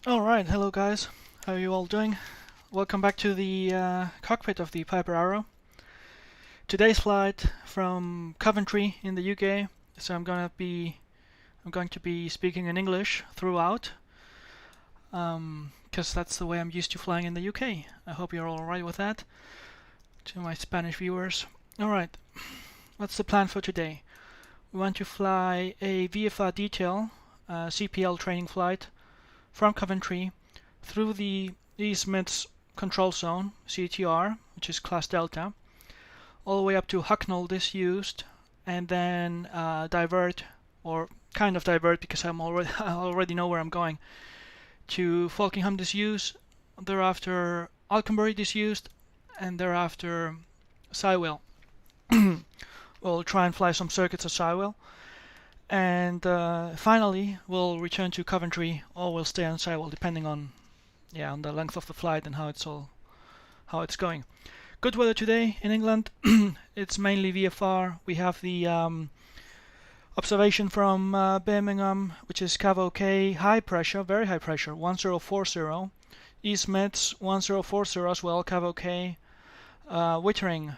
Alright, hello guys. How are you all doing? Welcome back to the cockpit of the Piper Arrow. Today's flight from Coventry in the UK, so I'm going to be speaking in English throughout, because that's the way I'm used to flying in the UK. I hope you're all alright with that. To my Spanish viewers. Alright, what's the plan for today? We want to fly a VFR detail CPL training flight from Coventry through the East Midlands control zone, CTR, which is class Delta, all the way up to Hucknall Disused, and then divert, or kind of divert because I already know where I'm going, to Folkingham Disused, thereafter Alconbury Disused, and thereafter Sywell. We'll try and fly some circuits at Sywell. And finally, we'll return to Coventry, or we'll stay on Sywell, depending on the length of the flight and how it's going. Good weather today in England. It's mainly VFR. We have the observation from Birmingham, which is Cav OK, high pressure, very high pressure, 1040. East Mids 1040 as well, Cav OK. Wittering,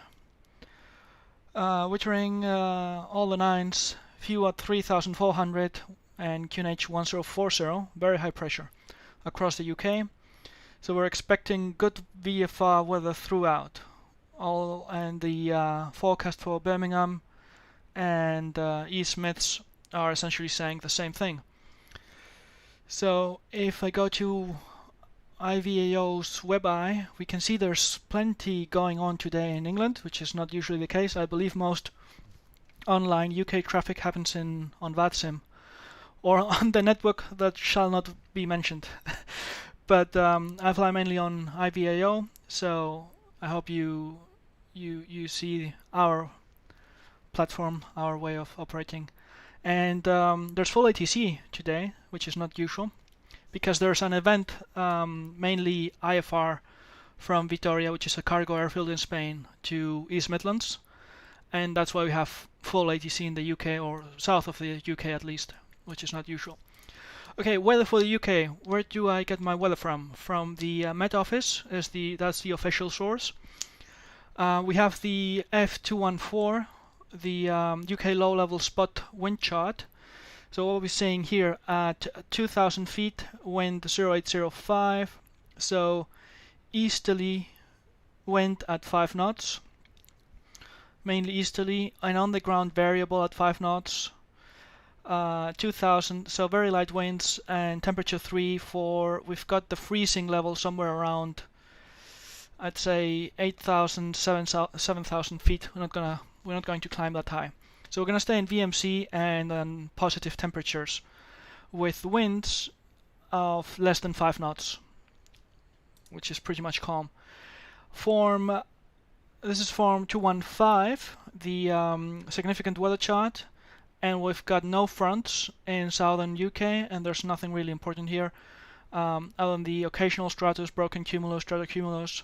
all the nines. Few at 3400 and QNH 1040, very high pressure across the UK. So we're expecting good VFR weather throughout. And the forecast for Birmingham and East Mids are essentially saying the same thing. So if I go to Ivao's WebEye, we can see there's plenty going on today in England, which is not usually the case. I believe most online UK traffic happens on VATSIM or on the network that shall not be mentioned. But I fly mainly on Ivao, so I hope you see our platform, our way of operating. And there's full ATC today, which is not usual, because there's an event, mainly IFR from Vitoria, which is a cargo airfield in Spain, to East Midlands. And that's why we have full ATC in the UK, or south of the UK at least, which is not usual. Okay, weather for the UK. Where do I get my weather from? From the Met Office, that's the official source. We have the F214, the UK low-level spot wind chart. So what we're seeing here at 2,000 feet, wind 0805. So easterly wind at 5 knots. Mainly easterly, and on the ground variable at 5 knots. 2000, so very light winds, and temperature 3 for, we've got the freezing level somewhere around, I'd say 8,000, 7,000 feet. We're not going to climb that high. So we're going to stay in VMC and positive temperatures with winds of less than 5 knots, which is pretty much calm. This is form 215, the significant weather chart, and we've got no fronts in southern UK, and there's nothing really important here, other than the occasional stratus, broken cumulus, stratocumulus,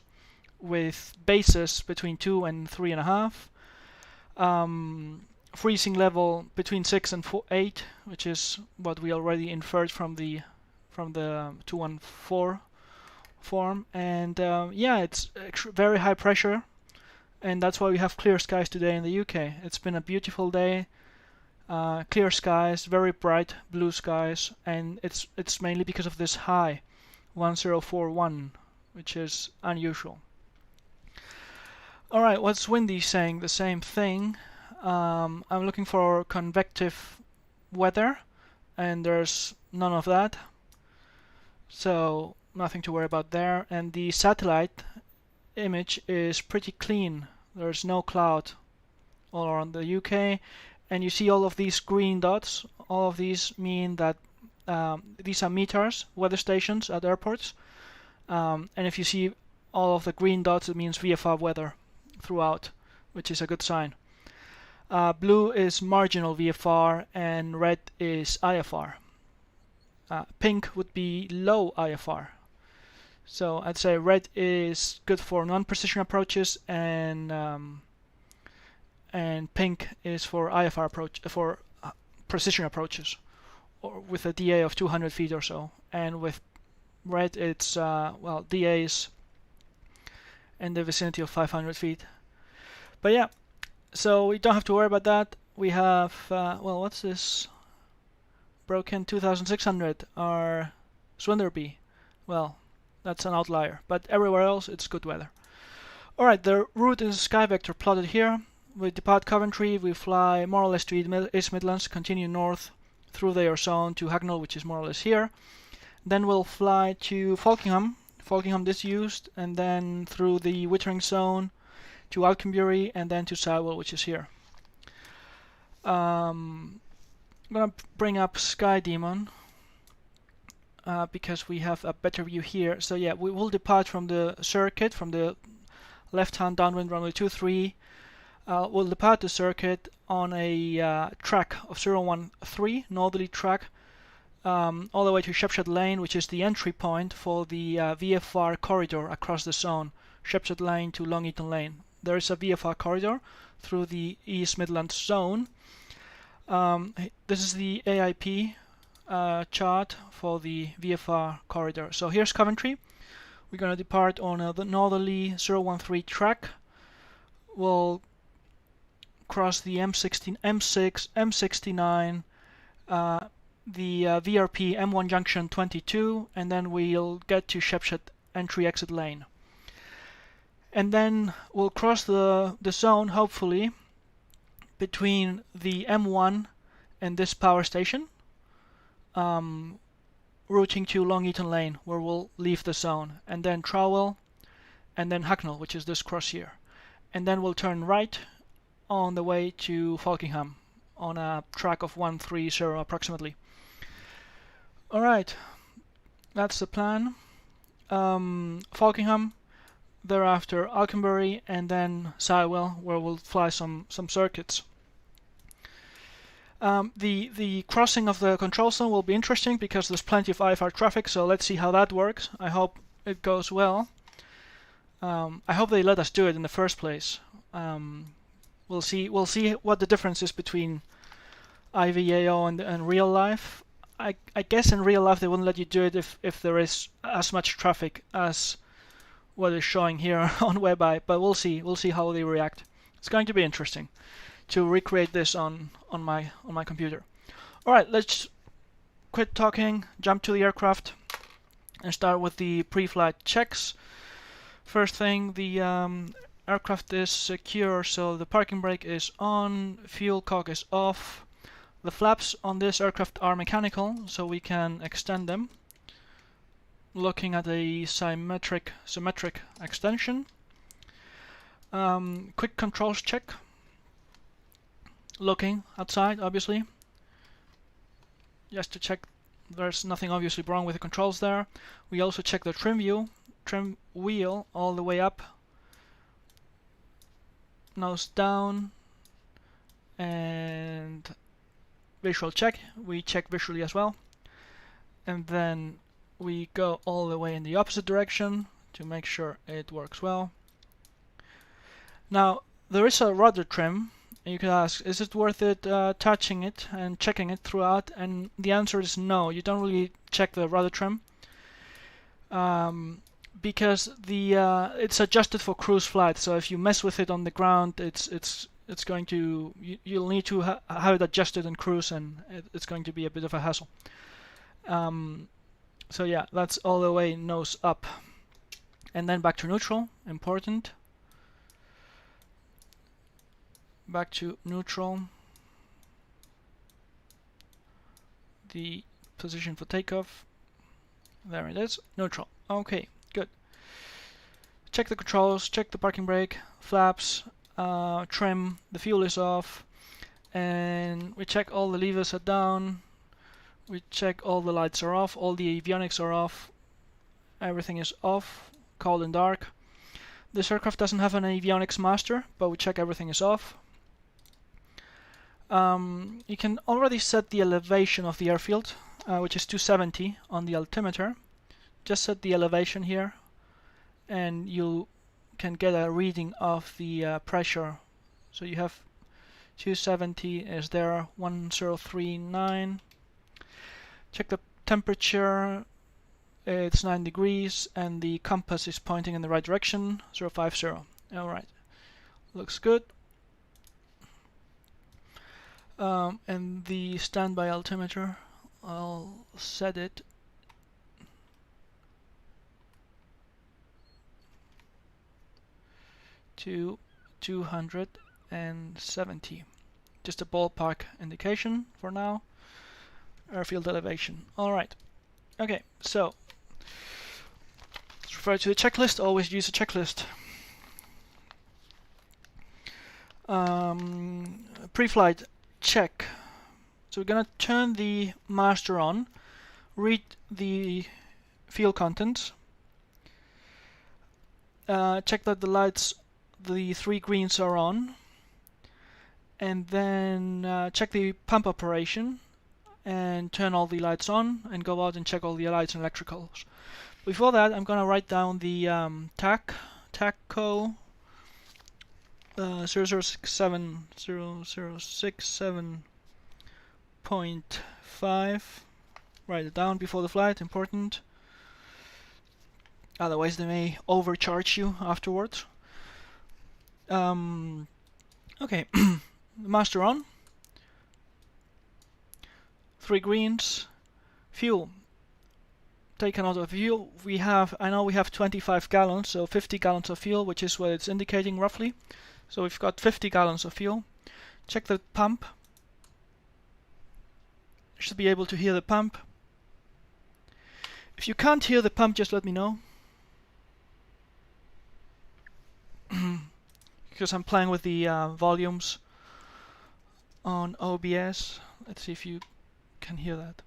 with bases between 2 and 3.5. Freezing level between 6 and 8, which is what we already inferred from the 214 form, and it's very high pressure. And that's why we have clear skies today in the UK. It's been a beautiful day, clear skies, very bright blue skies, and it's mainly because of this high 1041, which is unusual. Alright, what's windy saying? The same thing. I'm looking for convective weather, and there's none of that, so nothing to worry about there. And the satellite image is pretty clean. There's no cloud all around the UK, and you see all of these green dots. All of these mean that these are METARs, weather stations at airports, and if you see all of the green dots, it means VFR weather throughout, which is a good sign. Blue is marginal VFR, and red is IFR. Pink would be low IFR. So I'd say red is good for non-precision approaches, and pink is for IFR precision approaches, or with a DA of 200 feet or so, and with red it's well, DAs in the vicinity of 500 feet. But yeah, so we don't have to worry about that. We have well, what's this? Broken 2600 are Swinderby. Well, that's an outlier, but everywhere else it's good weather. Alright, the route is sky vector plotted here. We depart Coventry, we fly more or less to East Midlands, continue north through their zone to Hucknall, which is more or less here. Then we'll fly to Folkingham Disused, and then through the withering zone to Alconbury, and then to Sywell, which is here. I'm gonna bring up Sky Demon because we have a better view here. So yeah, we will depart from the circuit, from the left-hand downwind runway 23. We'll depart the circuit on a track of 013, northerly track, all the way to Shepshed Lane, which is the entry point for the VFR corridor across the zone, Shepshed Lane to Long Eaton Lane. There is a VFR corridor through the East Midlands zone. This is the AIP chart for the VFR corridor. So here's Coventry. We're going to depart on the northerly 013 track. We'll cross the M6, M69, the VRP M1 junction 22, and then we'll get to Shepshed entry-exit lane. And then we'll cross the zone, hopefully, between the M1 and this power station, routing to Long Eaton Lane, where we'll leave the zone, and then Trowell, and then Hucknall, which is this cross here. And then we'll turn right on the way to Folkingham on a track of 130 approximately. Alright, that's the plan. Folkingham, thereafter Alconbury, and then Sywell, where we'll fly some circuits. The crossing of the control zone will be interesting because there's plenty of IFR traffic, so let's see how that works. I hope it goes well. I hope they let us do it in the first place. We'll see what the difference is between Ivao and real life. I guess in real life they wouldn't let you do it if there is as much traffic as what is showing here on WebEye, but we'll see how they react. It's going to be interesting to recreate this on my computer. Alright, let's quit talking, jump to the aircraft, and start with the pre-flight checks. First thing, the aircraft is secure, so the parking brake is on, fuel cock is off. The flaps on this aircraft are mechanical, so we can extend them. Looking at a symmetric extension. Quick controls check. Looking outside, obviously, just to check there's nothing obviously wrong with the controls there. We also check the trim wheel all the way up, nose down, and visual check. We check visually as well, and then we go all the way in the opposite direction to make sure it works well. Now there is a rudder trim. You could ask, is it worth it touching it and checking it throughout? And the answer is no. You don't really check the rudder trim because it's adjusted for cruise flight. So if you mess with it on the ground, it's going to you'll need to have it adjusted in cruise, and it's going to be a bit of a hassle. So yeah, that's all the way nose up, and then back to neutral. Important. Back to neutral. The position for takeoff. There it is. Neutral. Okay, good. Check the controls, check the parking brake, flaps, trim, the fuel is off, and we check all the levers are down. We check all the lights are off, all the avionics are off, everything is off, cold and dark. This aircraft doesn't have an avionics master, but we check everything is off. You can already set the elevation of the airfield, which is 270 on the altimeter. Just set the elevation here, and you can get a reading of the pressure. So you have 270 is there, 1039. Check the temperature. It's 9 degrees and the compass is pointing in the right direction, 050. Alright, looks good. And the standby altimeter, I'll set it to 270. Just a ballpark indication for now. Airfield elevation. Alright. Okay, so let's refer to the checklist. Always use a checklist. Pre-flight check. So we're gonna turn the master on, read the fuel contents, check that the lights, the 3 greens are on, and then check the pump operation and turn all the lights on and go out and check all the lights and electricals. Before that, I'm gonna write down the TACO 0067.5. Write it down before the flight, important. Otherwise they may overcharge you afterwards. Okay, master on. 3 greens. Fuel. Taken out of fuel. I know we have 25 gallons, so 50 gallons of fuel, which is what it's indicating roughly. So we've got 50 gallons of fuel. Check the pump. You should be able to hear the pump. If you can't hear the pump, just let me know. Because I'm playing with the volumes on OBS. Let's see if you can hear that.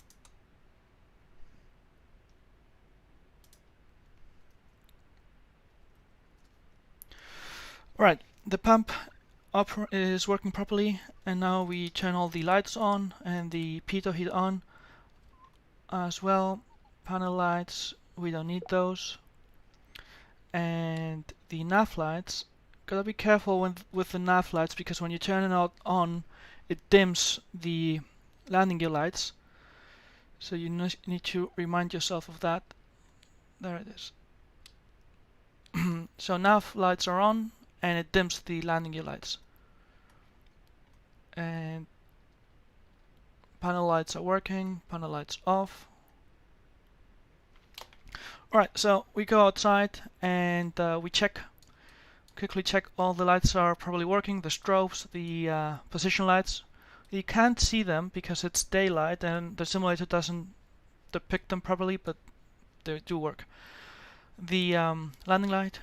Alright, the pump is working properly, and now we turn all the lights on and the pitot heat on as well. Panel lights, we don't need those. And the nav lights, gotta be careful with the nav lights, because when you turn it on, it dims the landing gear lights. So you need to remind yourself of that. There it is. So nav lights are on, and it dims the landing gear lights. And panel lights are working, panel lights off. Alright, so we go outside and we quickly check all the lights are probably working, the strobes, the position lights. You can't see them because it's daylight and the simulator doesn't depict them properly, but they do work. The landing light,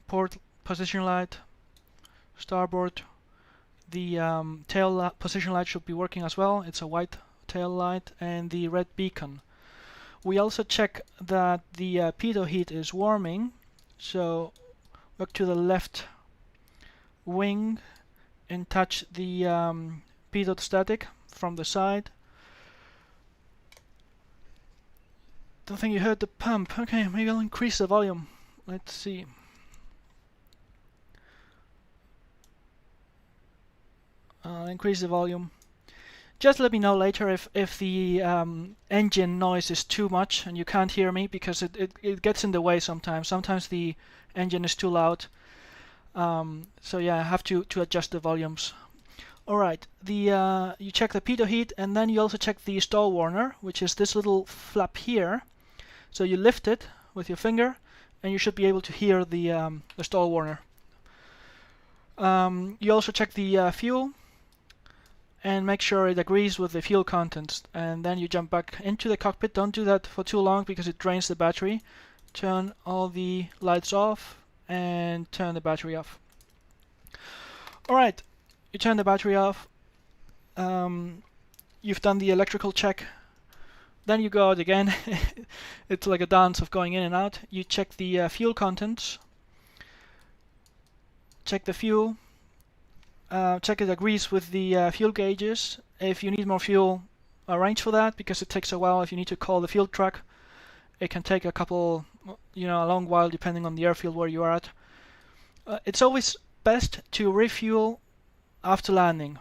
port position light, starboard, the tail position light should be working as well. It's a white tail light, and the red beacon. We also check that the pitot heat is warming, so look to the left wing and touch the pitot static from the side. Don't think you heard the pump. Okay, maybe I'll increase the volume. Let's see. I'll increase the volume. Just let me know later if the engine noise is too much and you can't hear me, because it gets in the way sometimes. Sometimes the engine is too loud. So yeah, I have to adjust the volumes. Alright, you check the pitot heat, and then you also check the stall warner, which is this little flap here. So you lift it with your finger, and you should be able to hear the stall warner. You also check the fuel, and make sure it agrees with the fuel contents, and then you jump back into the cockpit. Don't do that for too long because it drains the battery. Turn all the lights off and turn the battery off. Alright, you turn the battery off. You've done the electrical check. Then you go out again. It's like a dance of going in and out. You check the fuel contents. Check the fuel. Check it agrees with the fuel gauges. If you need more fuel, arrange for that, because it takes a while. If you need to call the fuel truck, it can take a long while depending on the airfield where you are at. It's always best to refuel after landing.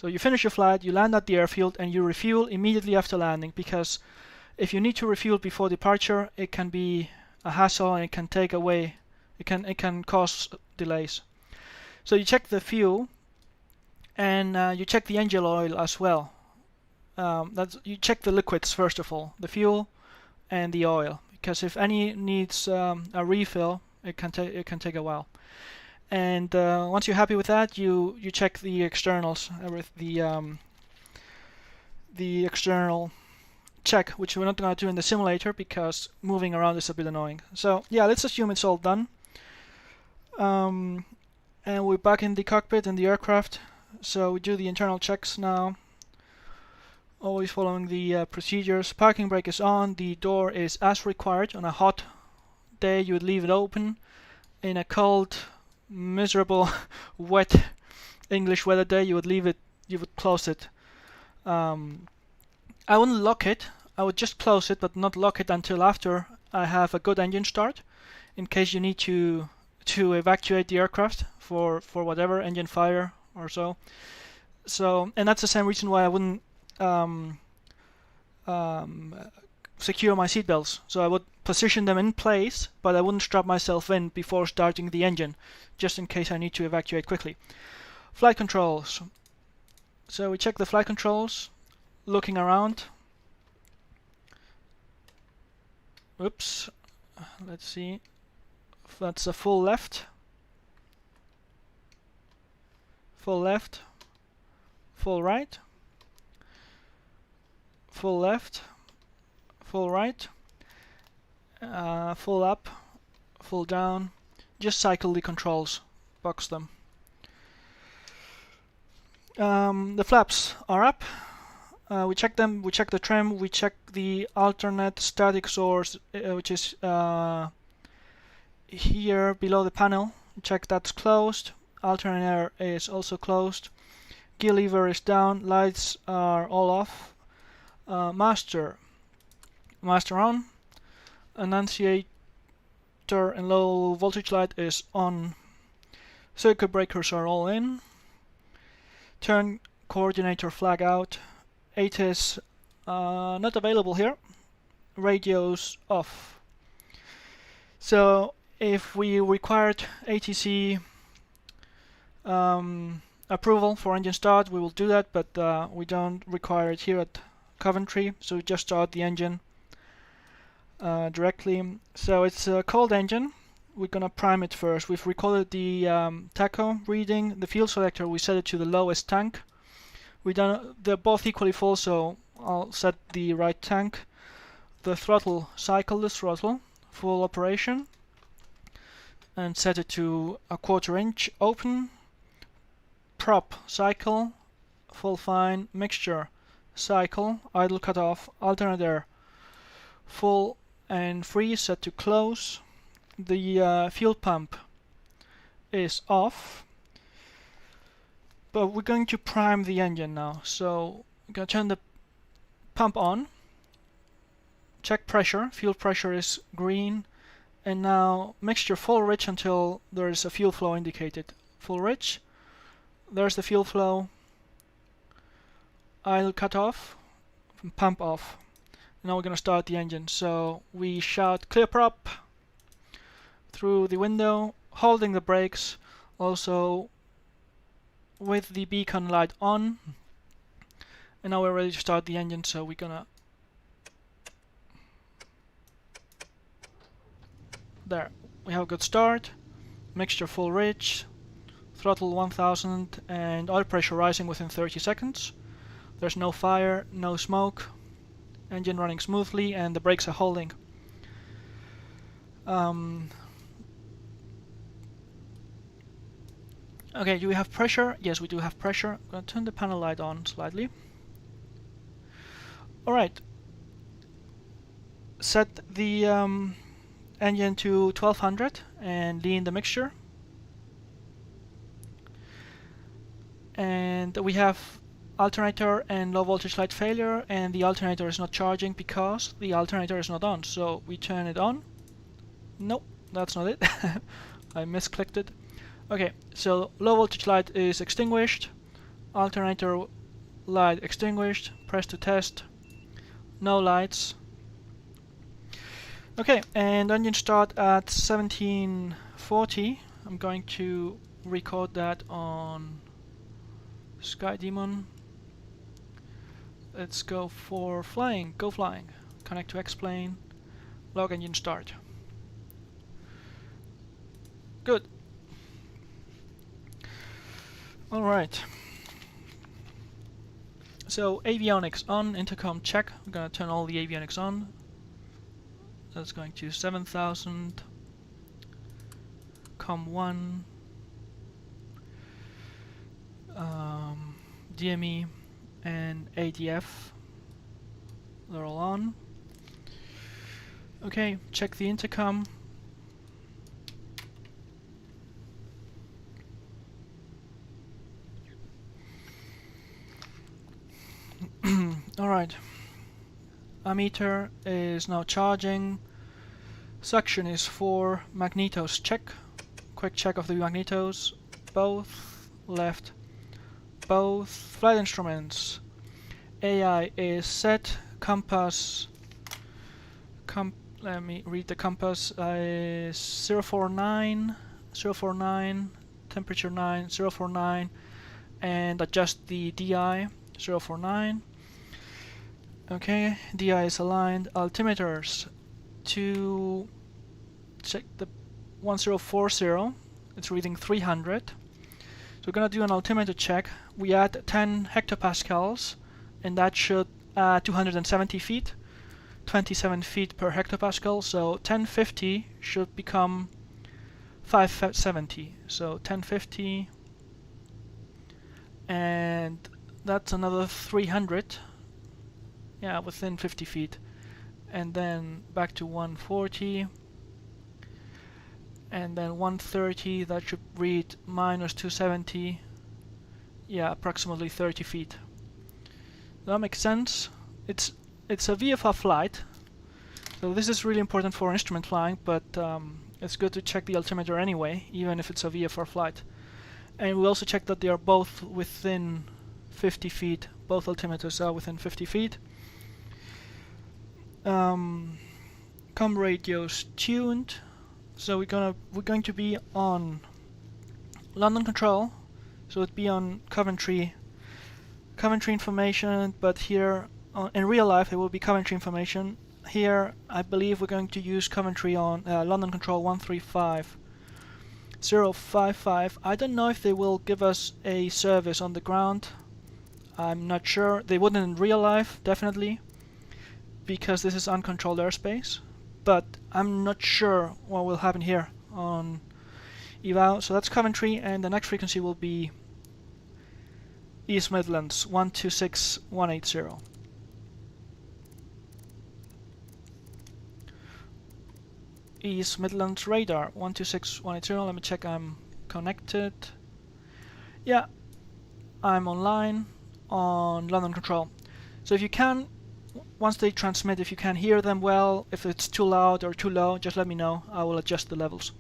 So you finish your flight, you land at the airfield, and you refuel immediately after landing, because if you need to refuel before departure, it can be a hassle and it can take away, it can cause delays. So you check the fuel, and you check the engine oil as well. You check the liquids first of all, the fuel and the oil, because if any needs a refill, it can take a while. And once you're happy with that, you check the externals, the external check, which we're not going to do in the simulator because moving around is a bit annoying. So yeah, let's assume it's all done. And we're back in the cockpit in the aircraft. So we do the internal checks now. Always following the procedures. Parking brake is on. The door is as required. On a hot day, you would leave it open. In a cold, miserable, wet English weather day, you would close it. I wouldn't lock it. I would just close it, but not lock it until after I have a good engine start, in case you need to evacuate the aircraft for whatever, engine fire or so. And that's the same reason why I wouldn't secure my seatbelts. So I would position them in place, but I wouldn't strap myself in before starting the engine, just in case I need to evacuate quickly. Flight controls. So we check the flight controls, looking around. Oops, let's see. That's a full left, full left, full right, full left, full right, full up, full down. Just cycle the controls, box them. The flaps are up. We check them, we check the trim, we check the alternate static source, which is here below the panel. Check that's closed. Alternator is also closed. Gear lever is down. Lights are all off. Master on. Annunciator and low voltage light is on. Circuit breakers are all in. Turn coordinator flag out. ATIS not available here. Radios off. So if we required ATC approval for engine start, we will do that, but we don't require it here at Coventry, so we just start the engine directly. So it's a cold engine. We're gonna prime it first. We've recorded the tacho reading. The fuel selector, we set it to the lowest tank. They're both equally full, so I'll set the right tank. The throttle, cycle the throttle, full operation, and set it to a 1/4 inch open. Prop, cycle, full fine. Mixture, cycle, idle cutoff. Alternator, full and free, set to close. The fuel pump is off. But we're going to prime the engine now. So I'm going to turn the pump on. Check pressure. Fuel pressure is green. And now mixture full rich until there is a fuel flow indicated. Full rich. There's the fuel flow. Idle cut off. Pump off. And now we're going to start the engine. So we shout clear prop through the window, holding the brakes. Also with the beacon light on, and now we're ready to start the engine. So we're gonna there, we have a good start. Mixture full rich, throttle 1000, and oil pressure rising within 30 seconds. There's no fire, no smoke, engine running smoothly, and the brakes are holding. Okay, do we have pressure? Yes, we do have pressure. I'm going to turn the panel light on slightly. Alright. Set the engine to 1200 and lean the mixture. And we have alternator and low voltage light failure, and the alternator is not charging because the alternator is not on. So we turn it on. Nope, that's not it. I misclicked it. Okay, so low voltage light is extinguished, alternator light extinguished, press to test, no lights. Okay, and engine start at 1740. I'm going to record that on Sky Demon. Let's go for flying, go flying. Connect to X-plane, log engine start. Good. Alright. So avionics on, intercom check. I'm gonna turn all the avionics on. That's going to 7000. Com1. DME and ADF. They're all on. Okay, check the intercom. Alright. Ammeter is now charging. Suction is 4. Magnetos check. Quick check of the magnetos. Both. Left. Both. Flight instruments. AI is set. Compass. Let me read the compass. Is 049. 049. Temperature 9. 049. And adjust the DI. 049. Okay, DI is aligned. Altimeters to check the 1040. It's reading 300. So we're gonna do an altimeter check. We add 10 hectopascals, and that should add 270 feet, 27 feet per hectopascal. So 1050 should become 570. So 1050, and that's another 300. Yeah, within 50 feet. And then back to 140. And then 130, that should read minus 270. Yeah, approximately 30 feet. That makes sense. It's a VFR flight. So this is really important for instrument flying, but it's good to check the altimeter anyway, even if it's a VFR flight. And we also check that they are both within 50 feet. Both altimeters are within 50 feet. Com radios tuned. So we're going to be on London control. So it'd be on Coventry information, but here in real life it will be Coventry information. Here I believe we're going to use Coventry on London control 135055. I don't know if they will give us a service on the ground. I'm not sure. They wouldn't in real life, definitely, because this is uncontrolled airspace. But I'm not sure what will happen here on Ivao. So that's Coventry, and the next frequency will be East Midlands 126180. East Midlands radar 126180. Let me check I'm connected. Yeah, I'm online on London control. So if you can, once they transmit, if you can hear them well, if it's too loud or too low, just let me know. I will adjust the levels.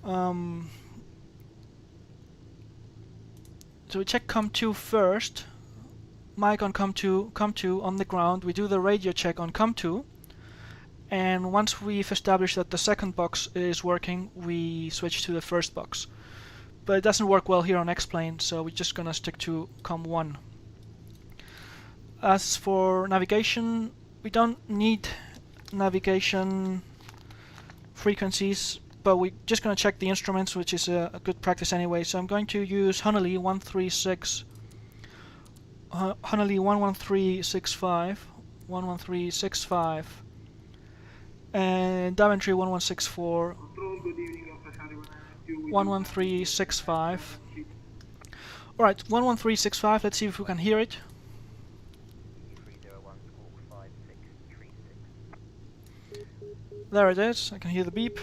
So we check COM2 first. Mic on COM2 on the ground. We do the radio check on COM2. And once we've established that the second box is working, we switch to the first box. But it doesn't work well here on X-plane, so we're just gonna stick to COM1. As for navigation, we don't need navigation frequencies, but we're just going to check the instruments, which is a good practice anyway. So I'm going to use Hucknall 11365, and Coventry 1164, 11365. Alright, 11365, let's see if we can hear it. There it is, I can hear the beep.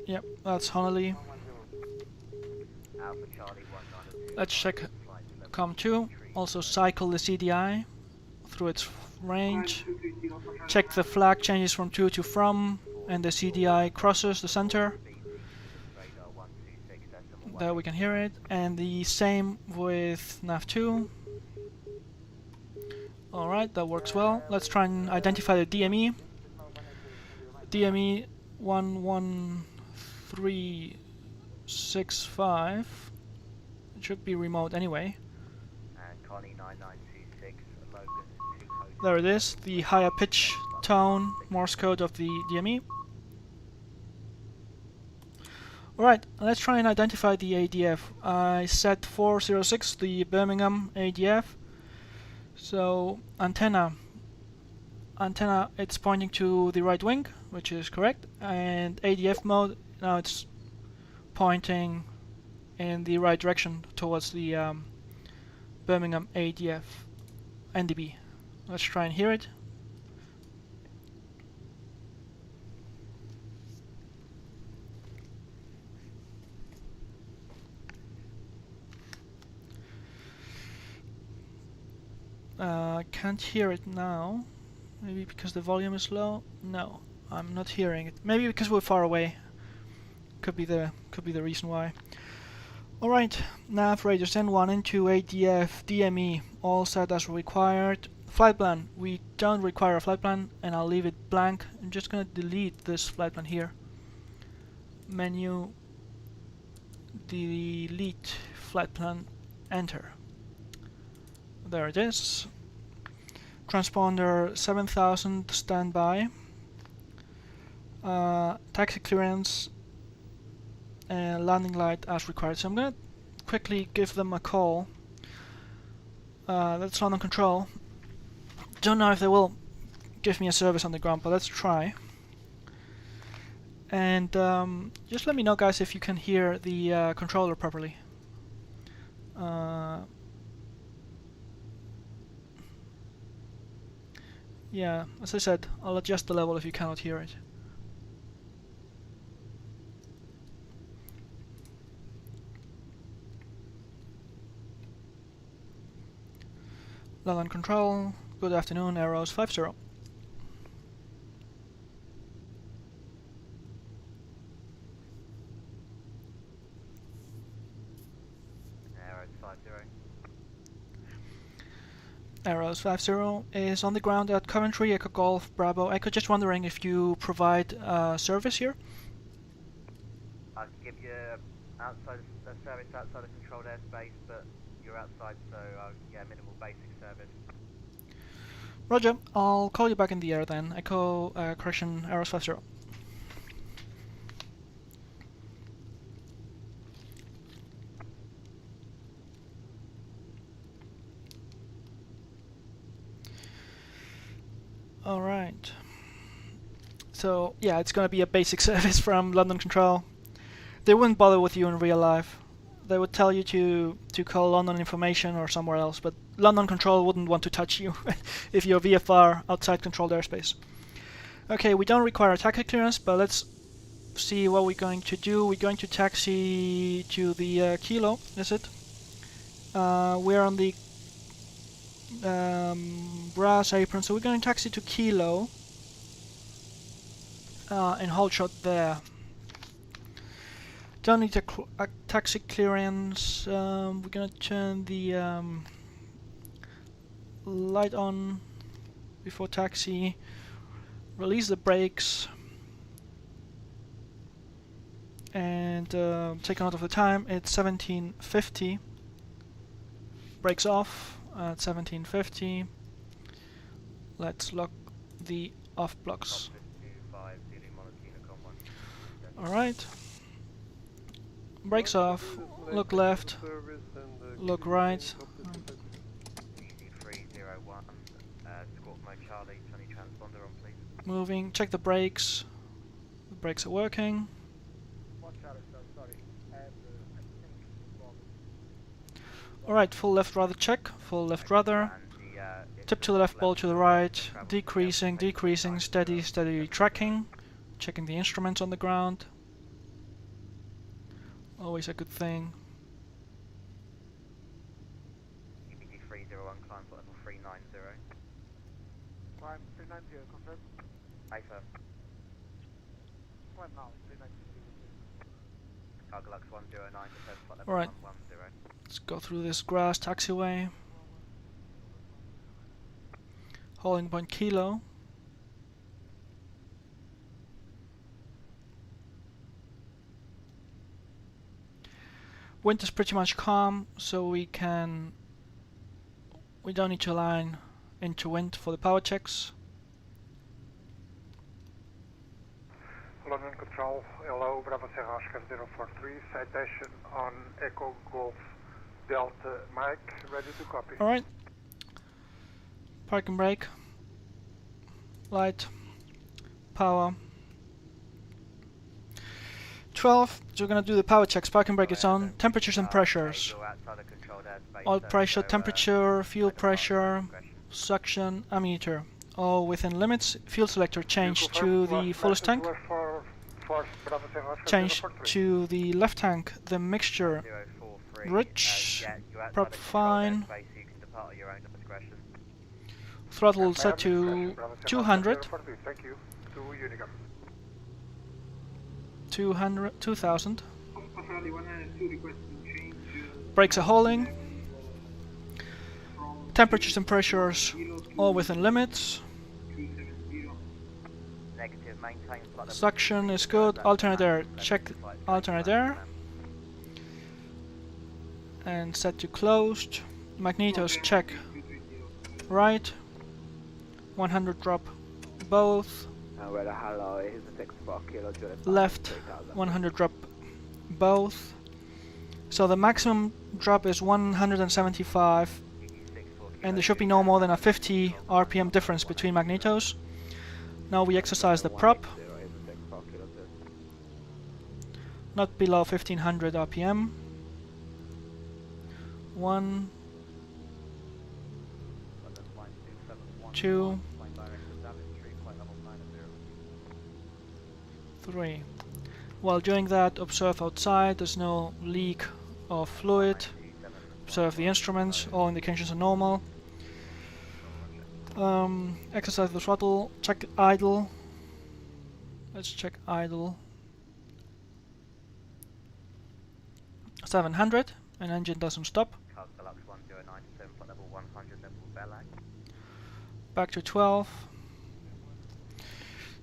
Yep, that's Hucknall. Let's check COM2. Also cycle the CDI through its range. Check the flag changes from to to from. and the CDI crosses the center. There we can hear it, and the same with nav2. Alright, that works well. Let's try and identify the DME. DME 11365. It should be remote anyway. There it is, the higher pitch tone Morse code of the DME. Alright, let's try and identify the ADF. I set 406, the Birmingham ADF. So antenna, it's pointing to the right wing, which is correct, and ADF mode, now it's pointing in the right direction towards the Birmingham ADF NDB. Let's try and hear it. I can't hear it now. Maybe because the volume is low. No, I'm not hearing it. Maybe because we're far away. Could be the reason why. All right, nav radius N1 into ADF DME all set as required. Flight plan. We don't require a flight plan, and I'll leave it blank. I'm just gonna delete this flight plan here. Menu. Delete flight plan. Enter. There it is. Transponder 7000 standby. Taxi clearance and landing light as required. So I'm gonna quickly give them a call. That's London Control. Don't know if they will give me a service on the ground, but let's try. And just let me know, guys, if you can hear the controller properly. Yeah, as I said, I'll adjust the level if you cannot hear it. London Control, good afternoon, Arrows 50. Arrows 50 is on the ground at Coventry, Echo Golf, Bravo, Echo. Just wondering if you provide service here? I can give you outside a service outside of controlled airspace, but you're outside, so yeah, minimal basic service. Roger, I'll call you back in the air then. Echo, correction, Arrows 50. Alright. So, yeah, it's gonna be a basic service from London Control. They wouldn't bother with you in real life. They would tell you to call London Information or somewhere else, but London Control wouldn't want to touch you if you're VFR outside controlled airspace. Okay, we don't require a taxi clearance, but let's see what we're going to do. We're going to taxi to the Kilo, is it? We're on the brass apron, so we're going to taxi to Kilo and hold shot there. Don't need a taxi clearance. We're gonna turn the light on before taxi. Release the brakes and take note of the time. It's 17:50. Brakes off at 17:50. Let's lock the off blocks. Alright. Brakes off. Look left. Look right. Moving. Check the brakes. The brakes are working. Alright, full left rudder check. Full left rudder. Tip to the left, ball to the right. Decreasing, decreasing, steady, steady tracking. Checking the instruments on the ground. Always a good thing. EGBG 301, climb for level 390. Climb 390, confirm. Affirm. Cargo Lux 109, descend flight level Alright, 110. let's go through this grass taxiway. Holding point Kilo. Wind is pretty much calm, so we don't need to align into wind for the power checks. London Control, hello, Bravo Sierra Oscar 043, citation on Echo Golf Delta Mike, ready to copy. Alright. Parking brake. Light. Power. 12. So we're gonna do the power checks. Parking brake is on. Temperatures and pressures. Oil pressure, temperature, fuel pressure, suction, ammeter. All within limits. Fuel selector changed to the fullest tank. Change to the left tank. The mixture rich. Prop fine. Throttle set to 200. 2000. Brakes are holding. Temperatures and pressures all within limits. Suction is good. Alternate air, check alternate air. And set to closed. Magnetos check right. 100 drop both. Left 100 drop both. So the maximum drop is 175, and there should be no more than a 50 RPM difference between magnetos. Now we exercise the prop. Not below 1500 RPM. 1, 2, 3. While doing that, observe outside, there's no leak of fluid. Observe the instruments, all indications are normal. Exercise the throttle, check idle. Let's check idle. 700, and engine doesn't stop. Back to 12.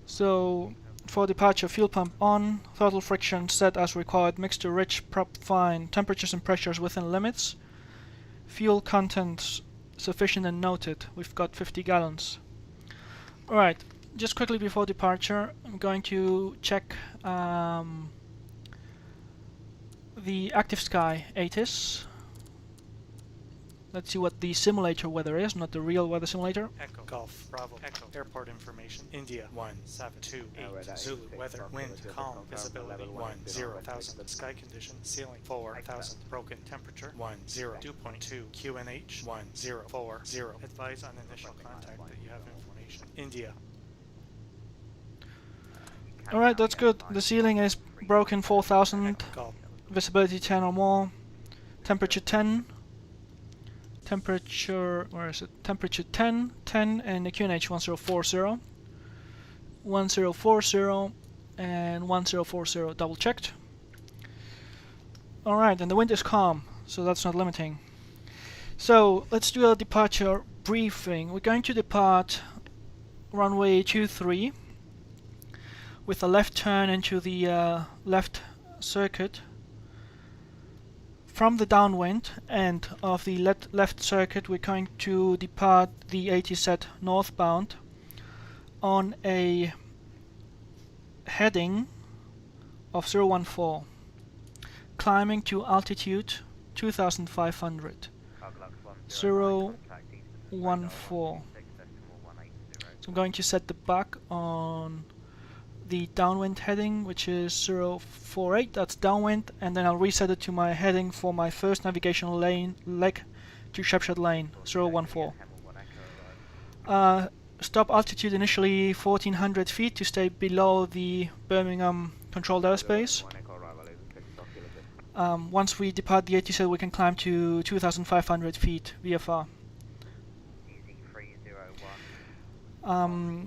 So for departure, fuel pump on, throttle friction set as required, mixture rich, prop fine, temperatures and pressures within limits, fuel contents sufficient and noted. We've got 50 gallons. Alright, just quickly before departure, I'm going to check the active sky ATIS. Let's see what the simulator weather is, not the real weather simulator. Echo, Golf, Bravo, Echo, airport information, India, 172-8, Zulu, weather, wind, calm, visibility, 10,000, sky condition, ceiling, 4,000, broken temperature, 102.2, QNH, 1040, advise on initial contact that you have information, India. Alright, that's good. The ceiling is broken 4,000, Golf, visibility 10 or more, temperature 10. Temperature, where is it? Temperature 10, 10, and the QNH 1040. 1040 and 1040 double checked. Alright, and the wind is calm, so that's not limiting. So let's do a departure briefing. We're going to depart runway 23 with a left turn into the left circuit. From the downwind end of the left circuit, we're going to depart the ATZ northbound on a heading of 014, climbing to altitude 2500. 014. So I'm going to set the buck on the downwind heading, which is 048, that's downwind, and then I'll reset it to my heading for my first navigational leg to Shepshed lane, 014. Stop altitude initially 1400 feet to stay below the Birmingham controlled airspace. Once we depart the ATZ, we can climb to 2500 feet VFR.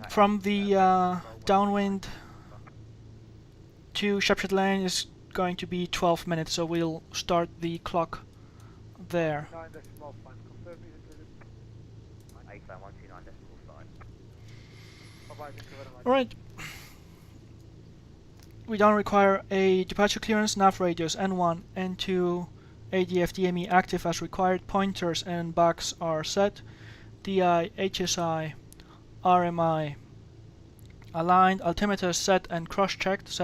From the downwind to Shepshed Lane is going to be 12 minutes, so we'll start the clock there. 9.5, confirm is included. 8.129.5. Bye-bye, thank you very much. Alright. We don't require a departure clearance, nav radius N1, N2, ADF DME active as required, pointers and backs are set, DI, HSI, RMI aligned, altimeter set and cross-checked,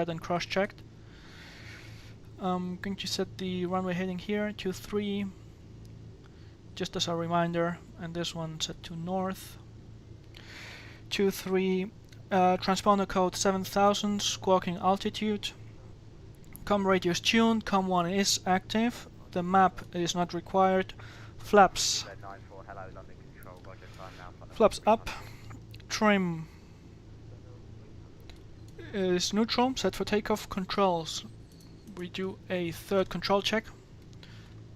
I'm going to set the runway heading here, 23, just as a reminder, and this one set to north, 23, transponder code 7000, squawking altitude, com radius tuned, com1 is active, the map is not required, flaps, flaps up, trim is neutral, set for takeoff, controls, we do a third control check,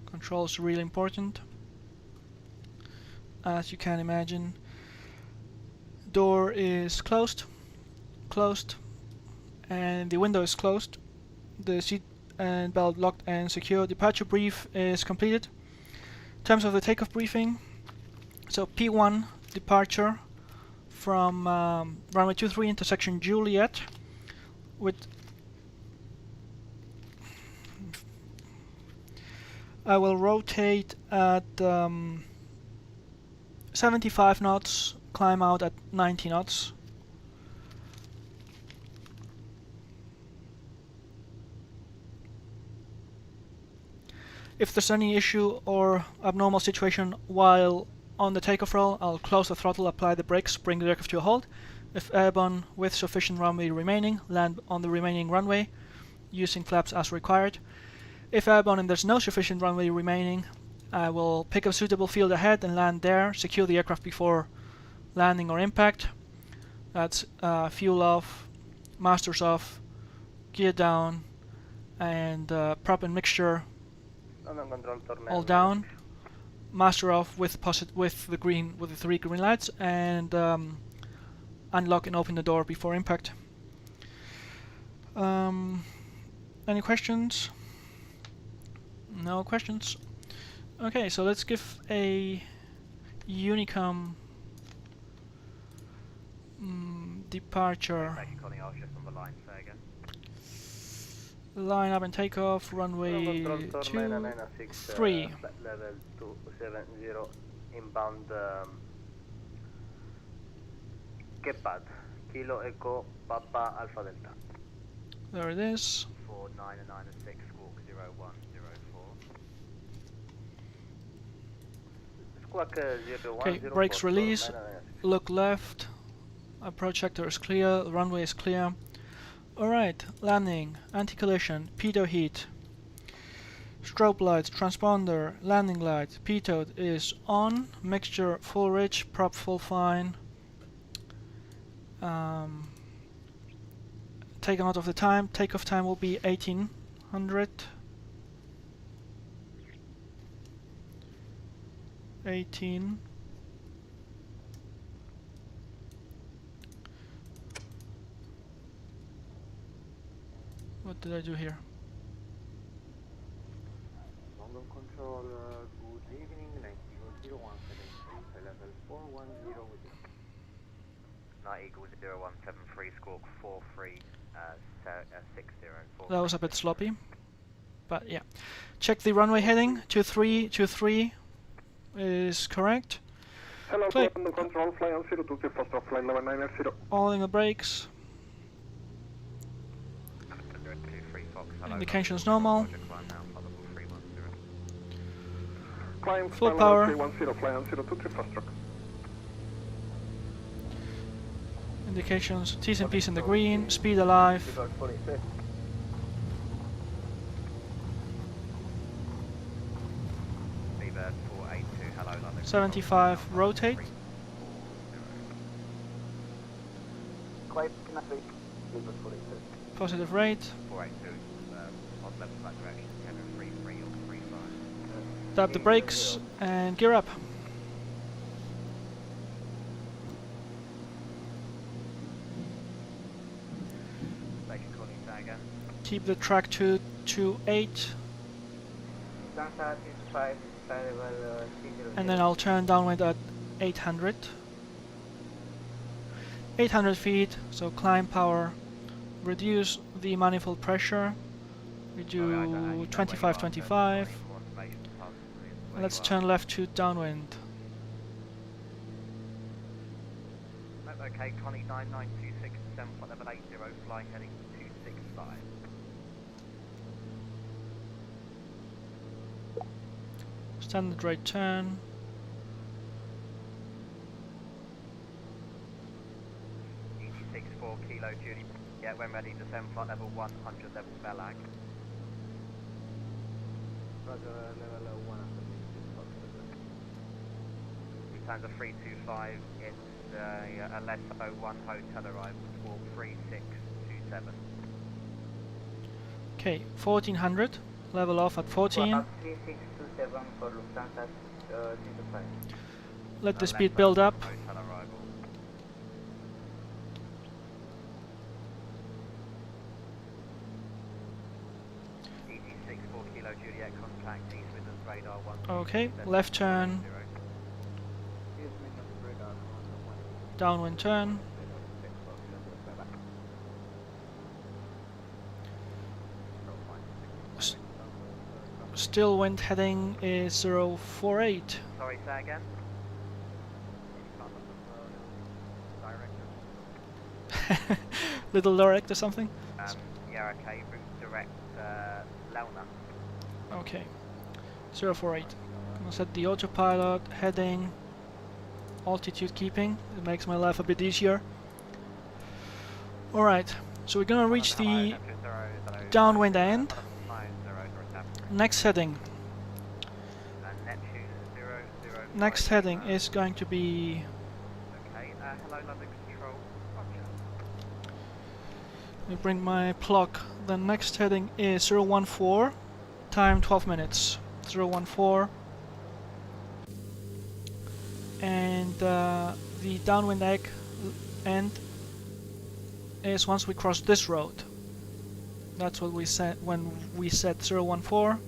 control is really important, as you can imagine. Door is closed, and the window is closed, the seat and belt locked and secure, departure brief is completed. In terms of the takeoff briefing, so P1 departure from runway 23 intersection Juliet with I will rotate at 75 knots, climb out at 90 knots. If there's any issue or abnormal situation while on the takeoff roll, I'll close the throttle, apply the brakes, bring the aircraft to a halt. If airborne with sufficient runway remaining, land on the remaining runway using flaps as required. If airborne and there's no sufficient runway remaining, I will pick a suitable field ahead and land there, secure the aircraft before landing or impact. That's fuel off, masters off, gear down, and prop and mixture all down. Master off with the 3 green lights, and unlock and open the door before impact. Any questions? No questions. Okay, so let's give a Unicom departure. Line up and takeoff, runway 23. Level 270, inbound Kepad, Kilo Echo, Papa Alpha Delta. There it is. 49 and 9 and 6, squawk 0104. Squawk 0104. Okay, brakes release, look left, approach sector is clear, runway is clear. Alright, landing, anti-collision, pitot heat, strobe lights, transponder, landing light, pitot is on, mixture full rich, prop full fine. Take a note of the time, takeoff time will be 1800. 18. What did I do here? London Control, good evening, 90-0173, level 410 with you. 90-0173, squawk 4360. That was a bit sloppy, but yeah. Check the runway heading, 2323 is correct. Hello, Click. London Control, fly on 023, first off, flight level 980. All in the brakes. Indications normal. Climb Full fly power. level 310, fly on 023, first stroke. Indications T's and P's in the green. Speed alive. Seabird 482, hello London. 75. Rotate. Positive rate. 482, on level flight direction, Kevin 33 or 35. Tap the brakes and gear up. Station calling Saga. Keep the track to 28. Lufthansa is 5, level 300. And then I'll turn downwind at 800. 800 feet, so climb power. Reduce the manifold pressure. We do 25, 25. Let's turn left to downwind. Okay, Connie 9926, 7 level 80, flying heading 265. Standard right turn. EG64 Kilo Judy. Yeah, when ready, descend flight level 100, level Belag. Roger, level 100. Lufthansa 325, it's a Leicester 01 hotel arrival, squawk 3627. Okay, 1400. Level off at 14. 3627 for Lufthansa 325. Let the speed build up. Hotel arrival. EG64 Kilo Juliet, contact East Midlands radar 1. Okay, left turn. Downwind turn. Still wind heading is 048. Sorry, say again? Little direct or something? Yeah, okay, route direct Leuna. Okay. 048. I'll set the autopilot, heading, altitude keeping. It makes my life a bit easier. Alright, so we're gonna reach the downwind end. Next heading. Next heading is going to be... Okay, hello London Control. Let me bring my clock. The next heading is 014, time 12 minutes. 014. And the downwind end is once we cross this road. That's what we said when we said 014.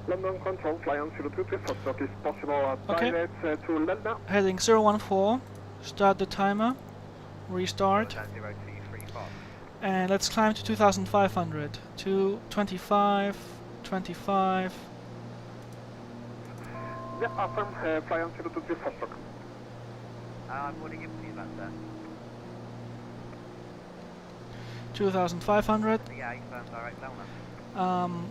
London Control, fly on 023, Foxtrot is possible Okay. direct to London. Heading 014. Start the timer. Restart. And let's climb to 2500. 25, 25. Yeah, affirm, fly on 023, Foxtrot. I'm already giving you that, sir. 2500. Yeah, firm direct Leuna.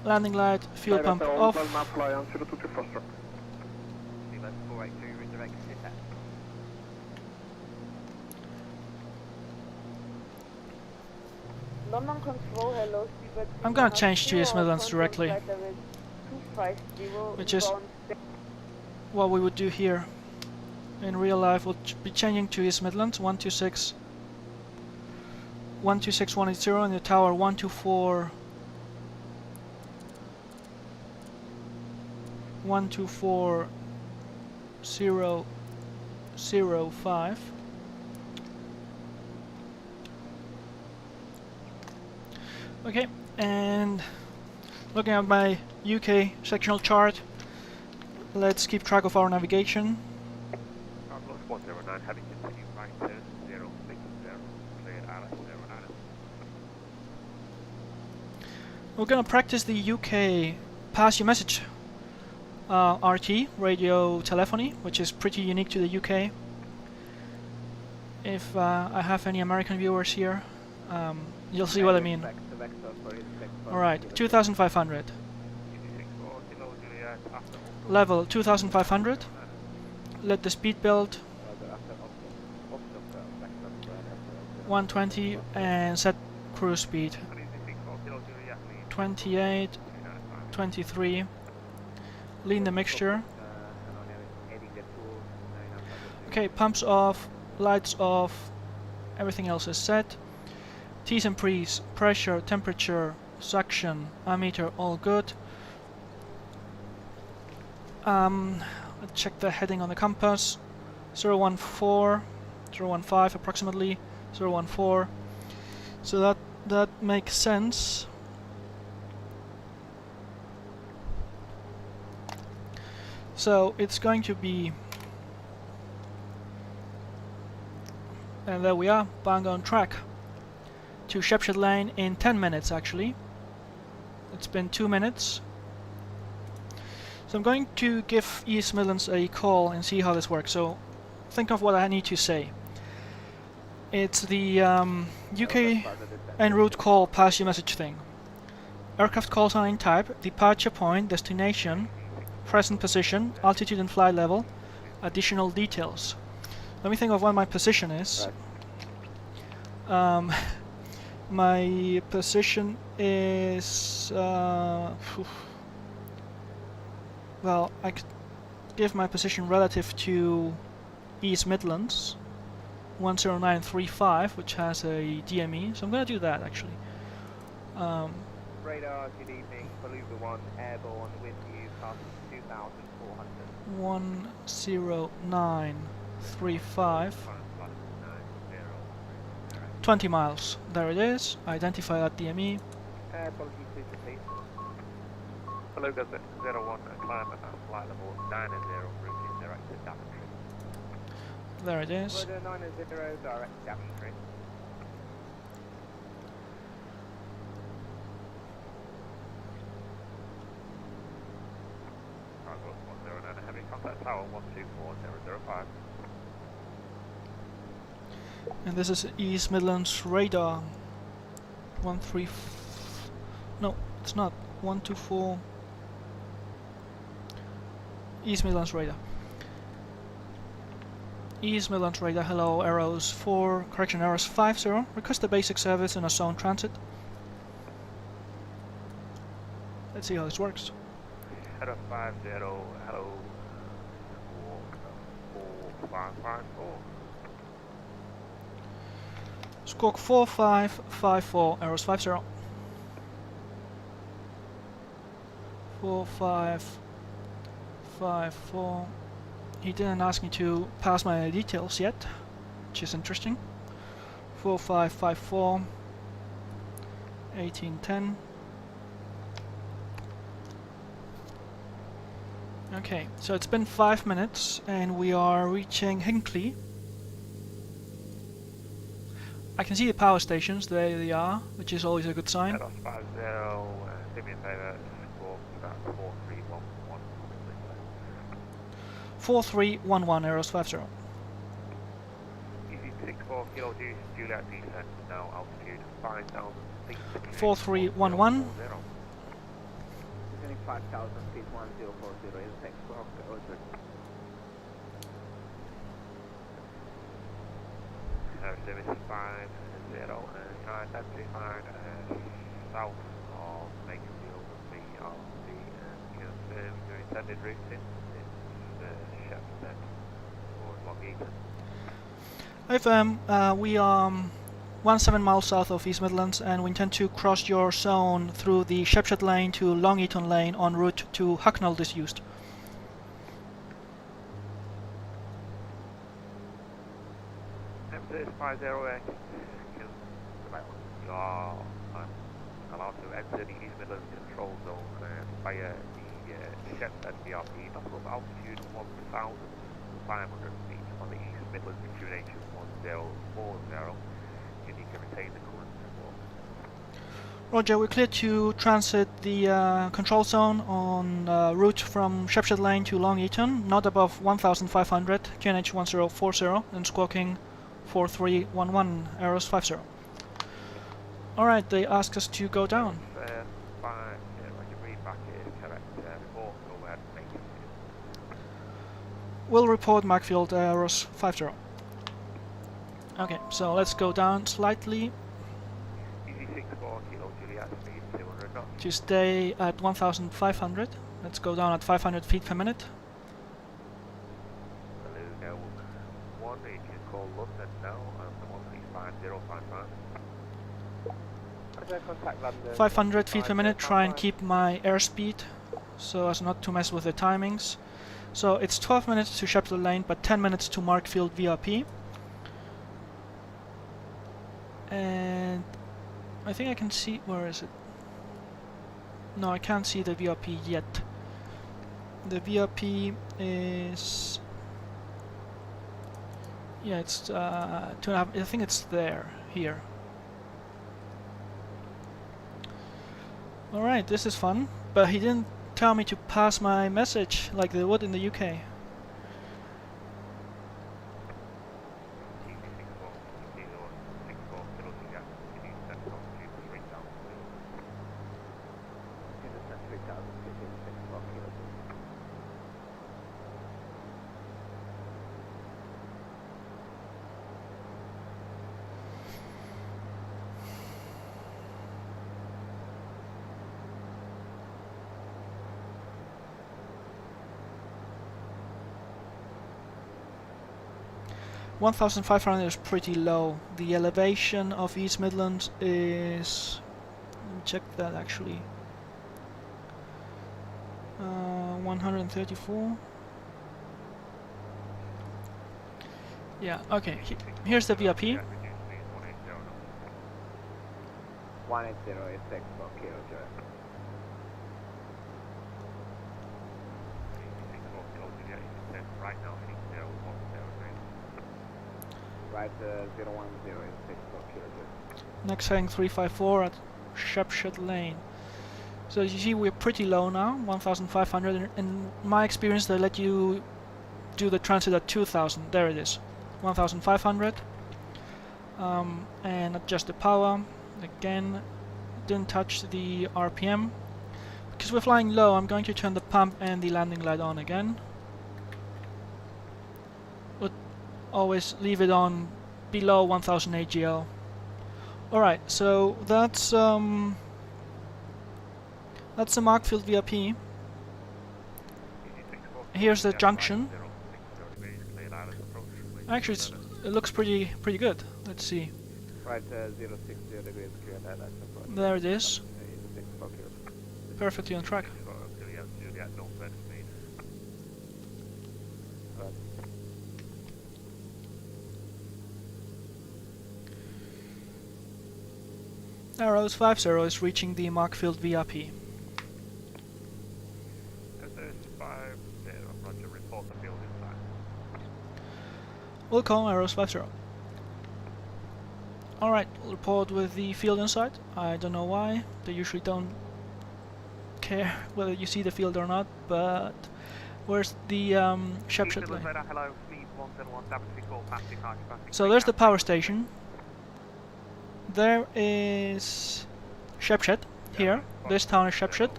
Landing light, fuel pump off. Fly on 023, Foxtrot. That's 482, redirect City. London Control, hello, I'm gonna change to East Midlands directly, which is what we would do here. In real life, we'll be changing to East Midlands 126 180 and the tower 124 124.005. Okay, and looking at my UK sectional chart, let's keep track of our navigation. Outlook 109, heading continue right turn 060, cleared Alice 09. We're gonna practice the UK pass your message RT, radio telephony, which is pretty unique to the UK. If I have any American viewers here, you'll see what I mean. Alright, 2500. Level 2500. Let the speed build 120 and set cruise speed 28, 23. Lean the mixture. Okay, pumps off, lights off, everything else is set. T's and P's, pressure, temperature, suction, ammeter, all good. Let's check the heading on the compass. 014, 015 approximately, 014. So that makes sense. So it's going to be, and there we are, bang on track to Shepshed Lane in 10 minutes actually. It's been 2 minutes. So I'm going to give East Midlands a call and see how this works. So think of what I need to say. It's the UK en route call pass your message thing. Aircraft call sign type, departure point, destination, present position, altitude and flight level, additional details. Let me think of what my position is. My position is well, I could give my position relative to East Midlands 10935, which has a DME, so I'm going to do that actually. Radar, good evening, Beluga 1, airborne with you, past 2,400. 10935. 20 miles. There it is. Identify that DME. Apologies, please. Beluga 01, climb at flight level 90, routing direct to Coventry. There it is. Order 90, direct to Coventry. Bravo 109, heavy contact tower 124005. And this is East Midlands radar. 13. No, it's not. 124. East Midlands radar. East Midlands radar. Hello, arrows 4. Correction, arrows 50. Request a basic service in a zone transit. Let's see how this works. Header 50, hello 4554. Squawk 4554, arrows 50. 4554. He didn't ask me to pass my details yet, which is interesting. 4554 1810. Okay, so it's been 5 minutes and we are reaching Hinckley. I can see the power stations, there they are, which is always a good sign. Head off 50, do me a favour, squawk about 4311. 4311, arrows 50. Easy 64 kilo Juliet descent, now altitude 5,000 feet. 4311. Descending 5,000 feet, 1040, is next squawk, over. Service 50 and identified south of Markfield VRP and confirm your intended routing. It's Shepshed or Eaton. We are 17 miles south of East Midlands and we intend to cross your zone through the Shepshed lane to Long Eaton lane en route to Hucknall Disused. M650X, you are allowed to enter the East Midlands control zone via the Shepshed VRP, above altitude 1,500 feet on the East Midlands inclination 1040. You need to retain the current support. Roger, we're clear to transit the control zone on route from Shepshed lane to Long Eaton, not above 1,500, QNH 1040 and squawking 4311, arrows 50. Alright, they ask us to go down. We'll report Markfield arrows 50. Okay, so let's go down slightly to stay at 1,500. Let's go down at 500 feet per minute. Beluga 1, you can call London now, 13505. 500 feet per minute, try and keep my airspeed so as not to mess with the timings. So it's 12 minutes to Shepshed Lane, but 10 minutes to Markfield VRP. And I think I can see, where is it? No, I can't see the VRP yet. The VRP is, yeah, it's 2.5. I think it's there, here. Alright, this is fun, but he didn't tell me to pass my message like they would in the UK. $1,500 is pretty low. The elevation of East Midlands is, let me check that actually, 134. Yeah, okay, here's the VRP. 180 is 6 for Kilo Joe. Right, 010 is 6 for Kilo Joe. Next heading 354 at Shepshed Lane. So as you see, we're pretty low now, 1,500. In my experience, they let you do the transit at 2,000. There it is, 1,500. And adjust the power. Again, didn't touch the RPM. Because we're flying low, I'm going to turn the pump and the landing light on again. But always leave it on below 1000 AGL. Alright, so that's the Markfield VRP. Here's the junction. Actually, it looks pretty good. Let's see. Right, 060 degrees clear that approach. There it is. Perfectly on track. Arrows 50 is reaching the Markfield VRP. We'll call Arrows 50. Alright, we'll report with the field inside. I don't know why, they usually don't care whether you see the field or not, but where's the Shepshed Lane? So there's the power station. There is Shepshed, here. This town is Shepshed.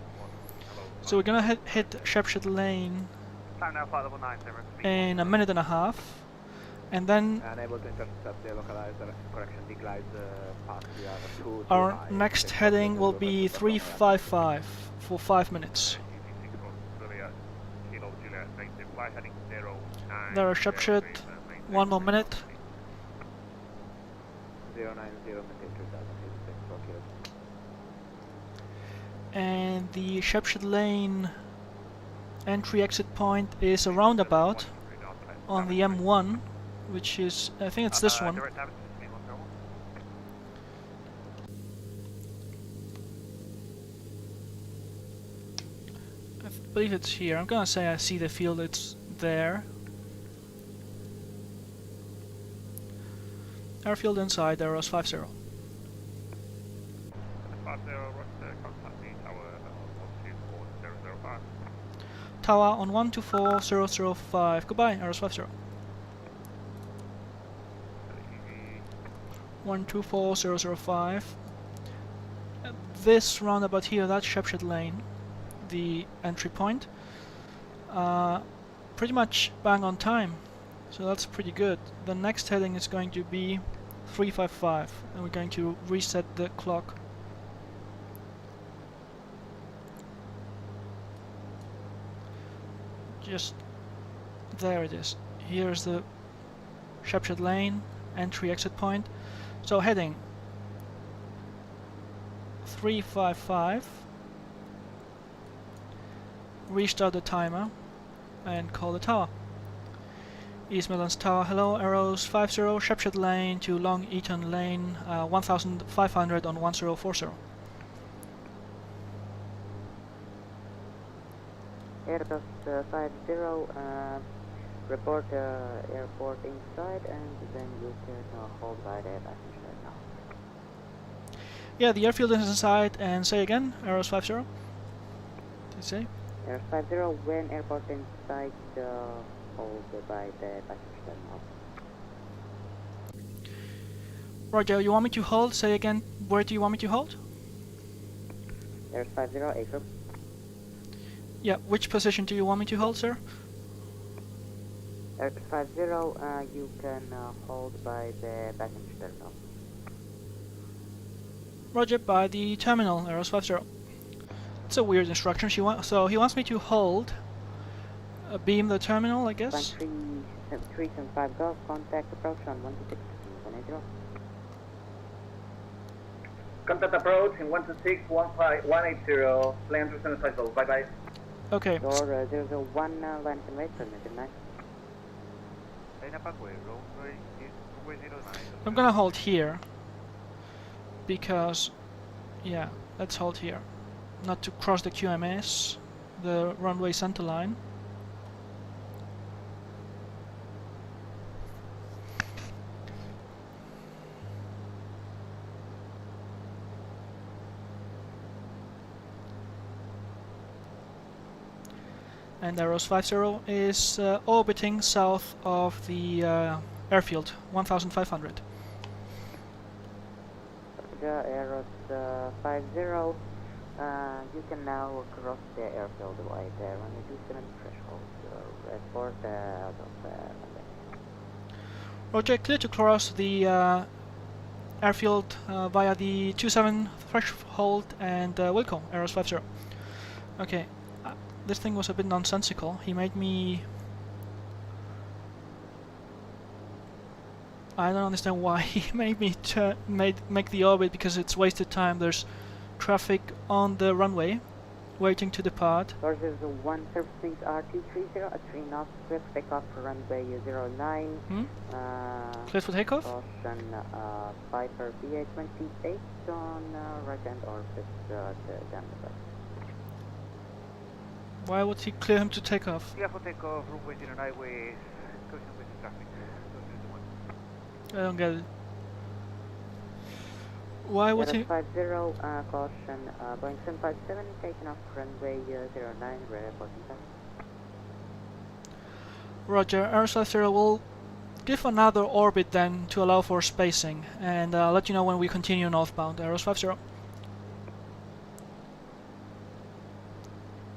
So we're gonna hit Shepshed Lane in a minute and a half. And then unable to intercept the localizer, correction, deglide past VR2. Our next heading will be 355 for 5 minutes. There are Shepshed, 1 more minute. 090 And the Shepshed Lane entry exit point is a roundabout on the M1, which is, I think it's this one. I believe it's here. I'm gonna say I see the field, it's there. Airfield inside, Arrows 50. Tower on 124005. Goodbye, Arrows 50. 124005. This roundabout here, that's Shepshed Lane, the entry point. Pretty much bang on time, so that's pretty good. The next heading is going to be 355, and we're going to reset the clock. Just there it is. Here's the Shepshed Lane entry exit point. So heading 355. Restart the timer. and call the tower. East Midlands Tower, hello, arrows 50, Shepshed Lane to Long Eaton Lane, 1500 on 1040. Airbus 50, report airport inside, and then you can hold by the passenger now. Yeah, the airfield is inside, and say again, arrows 50. Did you say? Airbus 50, when airport inside, hold by the passenger now. Roger, you want me to hold? Say again, where do you want me to hold? Airbus 50, Acre. Yeah, which position do you want me to hold, sir? Airbus 50, you can hold by the passenger terminal. Roger, by the terminal, arrows 50. It's a weird instruction. So he wants me to hold, beam the terminal, I guess. 375 Golf, contact approach on 126-180. Contact approach in 126-180, land 375 Golf, bye bye. Okay. Door 001, land and wait, permitted 9. I'm gonna hold here. Because, yeah, let's hold here. Not to cross the QMS, the runway center line. And arrows 50 is orbiting south of the airfield, 1500. Arrows 50, you can now cross the airfield by the runway 27 threshold, report out of runway. Roger, clear to cross the airfield via the 27 threshold and Wilco, arrows 50. Okay, this thing was a bit nonsensical. He made me... I don't understand why he made me make the orbit, because it's wasted time. There's traffic on the runway waiting to depart. Source is 1 surface wings R230 at 3 knots, swift takeoff for runway 09. Clear for takeoff? Caution Viper PA28R on right hand orbit down the back. Why would he clear him to take off? Yeah, for takeoff, runway 09 with caution with traffic. I don't get it. Why would he... 50, caution, Boeing 757, taking off runway 09, reporting time. Roger, Airbus 50 will give another orbit then to allow for spacing, and I'll let you know when we continue northbound. Airbus 50.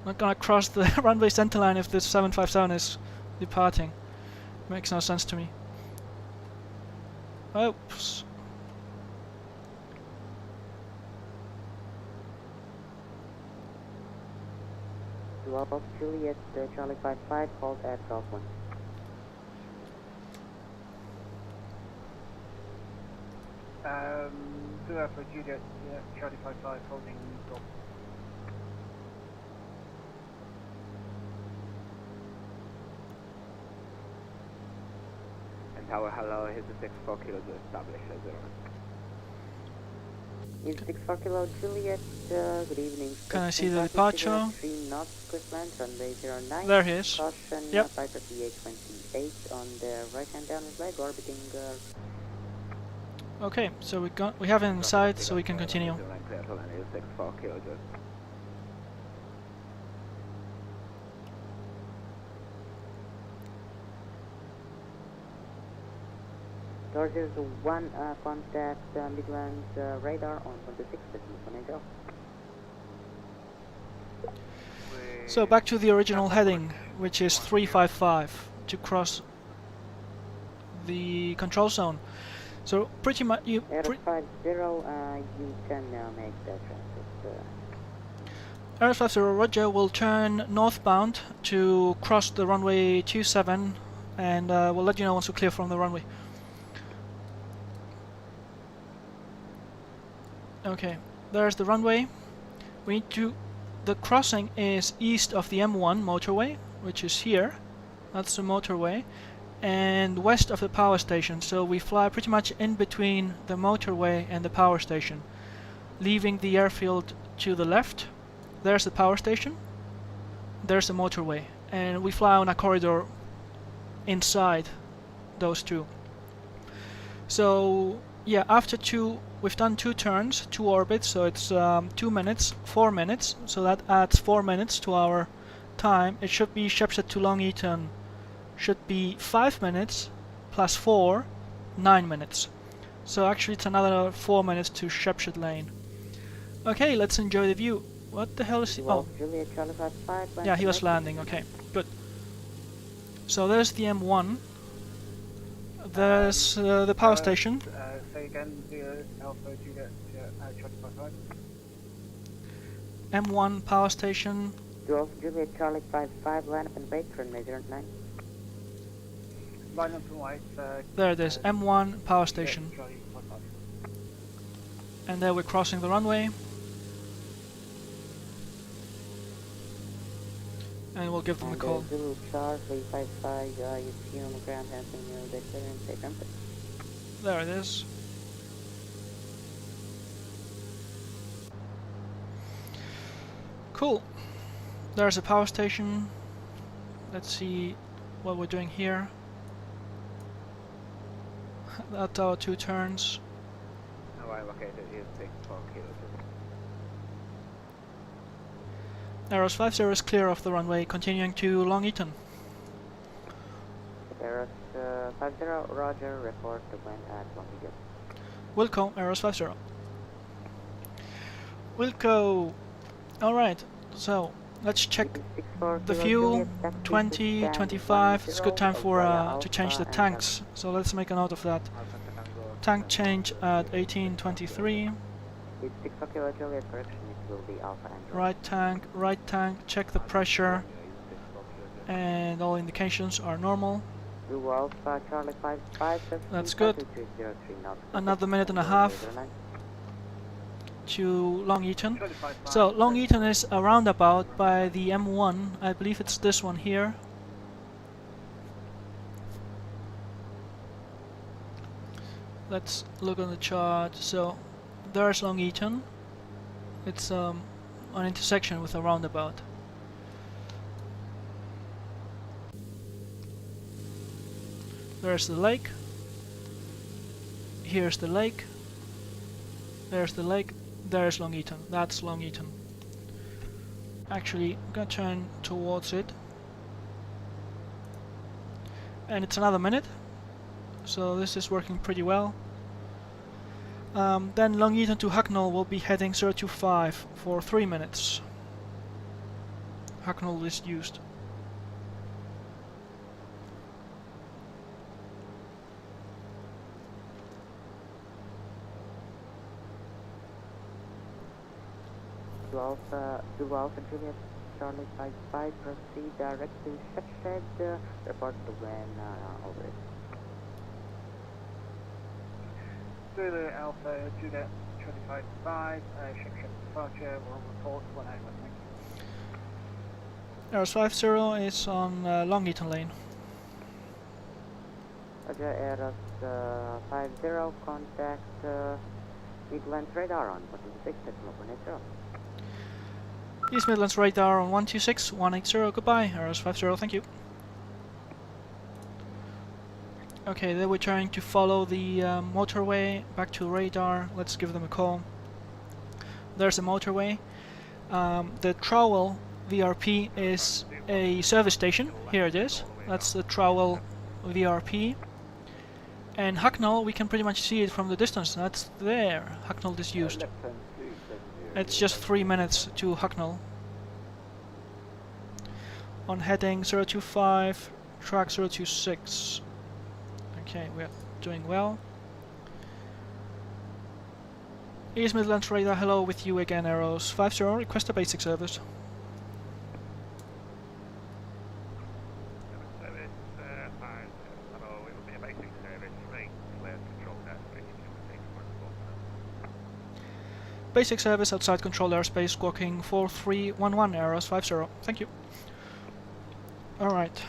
Not gonna cross the runway center line if this 757 is departing. Makes no sense to me. Oops. Dual Juliet, Charlie 55, hold at Golf 1. Dual for Juliet, Charlie 55, holding Golf. Tower, hello, here's the 64 kilo to establish as 0. Is 64 kilo Juliet, good evening. Can I see the departure? 3 knots, quick land, runway 09. There he is. Caution, Yep. Viper PA28 on the right hand downward leg, orbiting. Okay, so we have him inside, so we can continue. Clear to land, here's 64 kilo just. Doors 1, contact Midlands radar on 26-180. So back to the original heading, which is 355, to cross the control zone. So pretty much you... Air 50, you can now make the transit. Air 50 Roger will turn northbound to cross the runway 27, and we'll let you know once we clear from the runway. Okay, there's the runway. We need to... The crossing is east of the M1 motorway, which is here. That's the motorway. And west of the power station. So we fly pretty much in between the motorway and the power station, leaving the airfield to the left. There's the power station. There's the motorway. And we fly on a corridor inside those two. So yeah, we've done 2 turns, 2 orbits, so it's 2 minutes, 4 minutes, so that adds 4 minutes to our time. It should be Shepshed to Long Eaton should be 5 minutes plus 4, 9 minutes. So actually it's another 4 minutes to Shepshed Lane. Okay, let's enjoy the view. What the hell is he? Oh, yeah, he was landing. Okay, good. So there's the M1. There's the power station. Say again, the Alpha Juliet Charlie 55. M1 power station. Juliet Charlie 55, line up and wait for major 9. Line up and wait. There it is, M1 power station. Charlie 55. And there we're crossing the runway. And we'll give them a call. Zulu Charlie 55, you see on the ground having the clearance, say trumpet. There it is. Cool. There's a power station. Let's see what we're doing here. That's our 2 turns. Alright, located here 64 kilos. Aeros 50 is clear of the runway, continuing to Long Eaton. Aeros 50, roger, report to wind at Long Eaton. Wilco, Aeros 50. Wilco! Alright, so let's check the fuel. 20, 25, it's a good time for to change the tanks, so let's make a note of that. Tank change at 1823. Right tank, check the pressure, and all indications are normal. That's good. Another minute and a half to Long Eaton. So Long Eaton is a roundabout by the M1. I believe it's this one here. Let's look on the chart. So there's Long Eaton. It's an intersection with a roundabout. There's the lake. Here's the lake. There's the lake. There's Long Eaton. That's Long Eaton. Actually, I'm gonna turn towards it. And it's another minute. So this is working pretty well. Then Long Eaton to Hucknall will be heading 025 for 3 minutes. Hucknall Disused. To Alpha Juliet Charlie 55, proceed direct to Shepshed, report to when over it. Zulu Alpha Juliet Charlie 55, Shepshed departure, will report when over, thank you. Aeros 50 is on Long Eaton lane. Roger, Aeros 50, contact East Midlands radar on 126, decimal 180. East Midlands radar on 126, 180, goodbye, Aeros 50, thank you. Okay, then we're trying to follow the motorway back to radar. Let's give them a call. There's a motorway. The Trowell VRP is a service station. Here it is. That's the Trowell VRP. And Hucknall, we can pretty much see it from the distance. That's there. Hucknall Disused. It's just 3 minutes to Hucknall. On heading 025, track 026. Okay, we're doing well. East Midlands radar, hello with you again, Aeros 50, request a basic service. Basic service outside controlled airspace, squawking 4311, Aeros 50, thank you. Alright.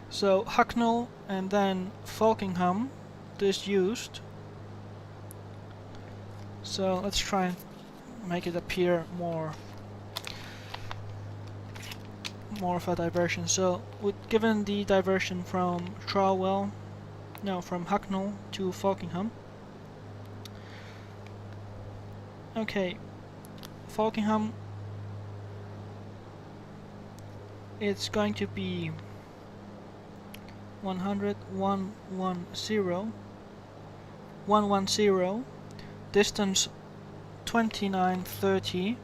So Hucknall and then Folkingham Disused. So let's try and make it appear more of a diversion. So given the diversion from from Hucknall to Folkingham. Okay, Folkingham, it's going to be 110, distance 2930,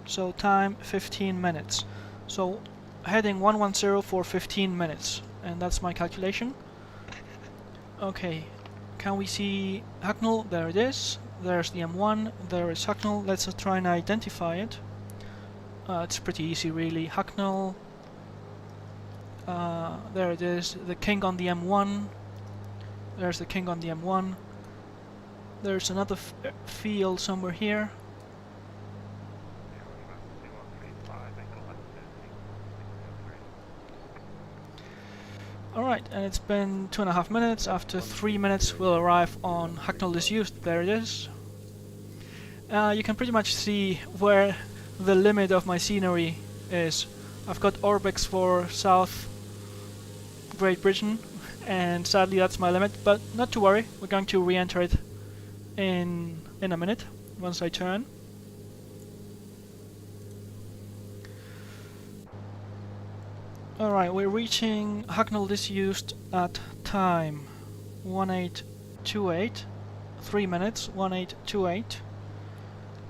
so time 15 minutes. So heading 110 for 15 minutes, and that's my calculation. Okay, can we see Hucknall? There it is. There's the M1, there is Hucknall. Let's try and identify it. It's pretty easy really. Hucknall, there it is, the king on the M1. There's the king on the M1. There's another field somewhere here. Alright, and it's been 2.5 minutes. After 3 minutes we'll arrive on Hucknall Disused. There it is. You can pretty much see where the limit of my scenery is. I've got Orbex for South Great Britain, and sadly that's my limit, but not to worry, we're going to re-enter it in a minute, once I turn. Alright, we're reaching Hucknall Disused at time 1828, 3 minutes, 1828.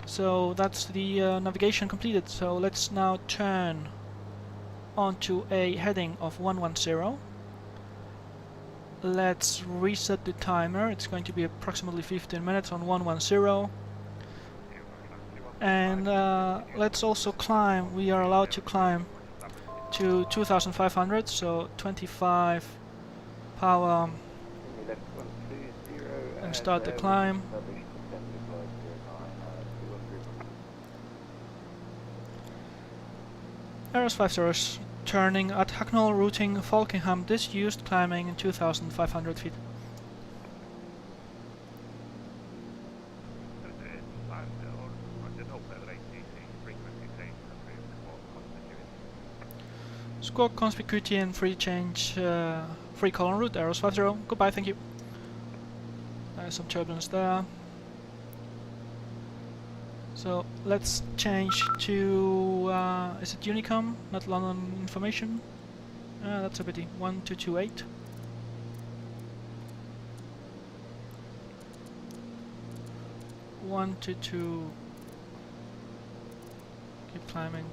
So that's the navigation completed. So let's now turn onto a heading of 110. Let's reset the timer. It's going to be approximately 15 minutes on 110. And let's also climb. We are allowed to climb to 2500, so 25 power, and start the climb. Arrows 5 zeros, turning at Hucknall, routing Folkingham Disused, climbing 2500 feet. Squawk conspicuity and free change, free call en route, arrows 50, goodbye, thank you. Some turbulence there. So let's change to, is it Unicom, not London Information? That's a pity, 1228. Keep climbing.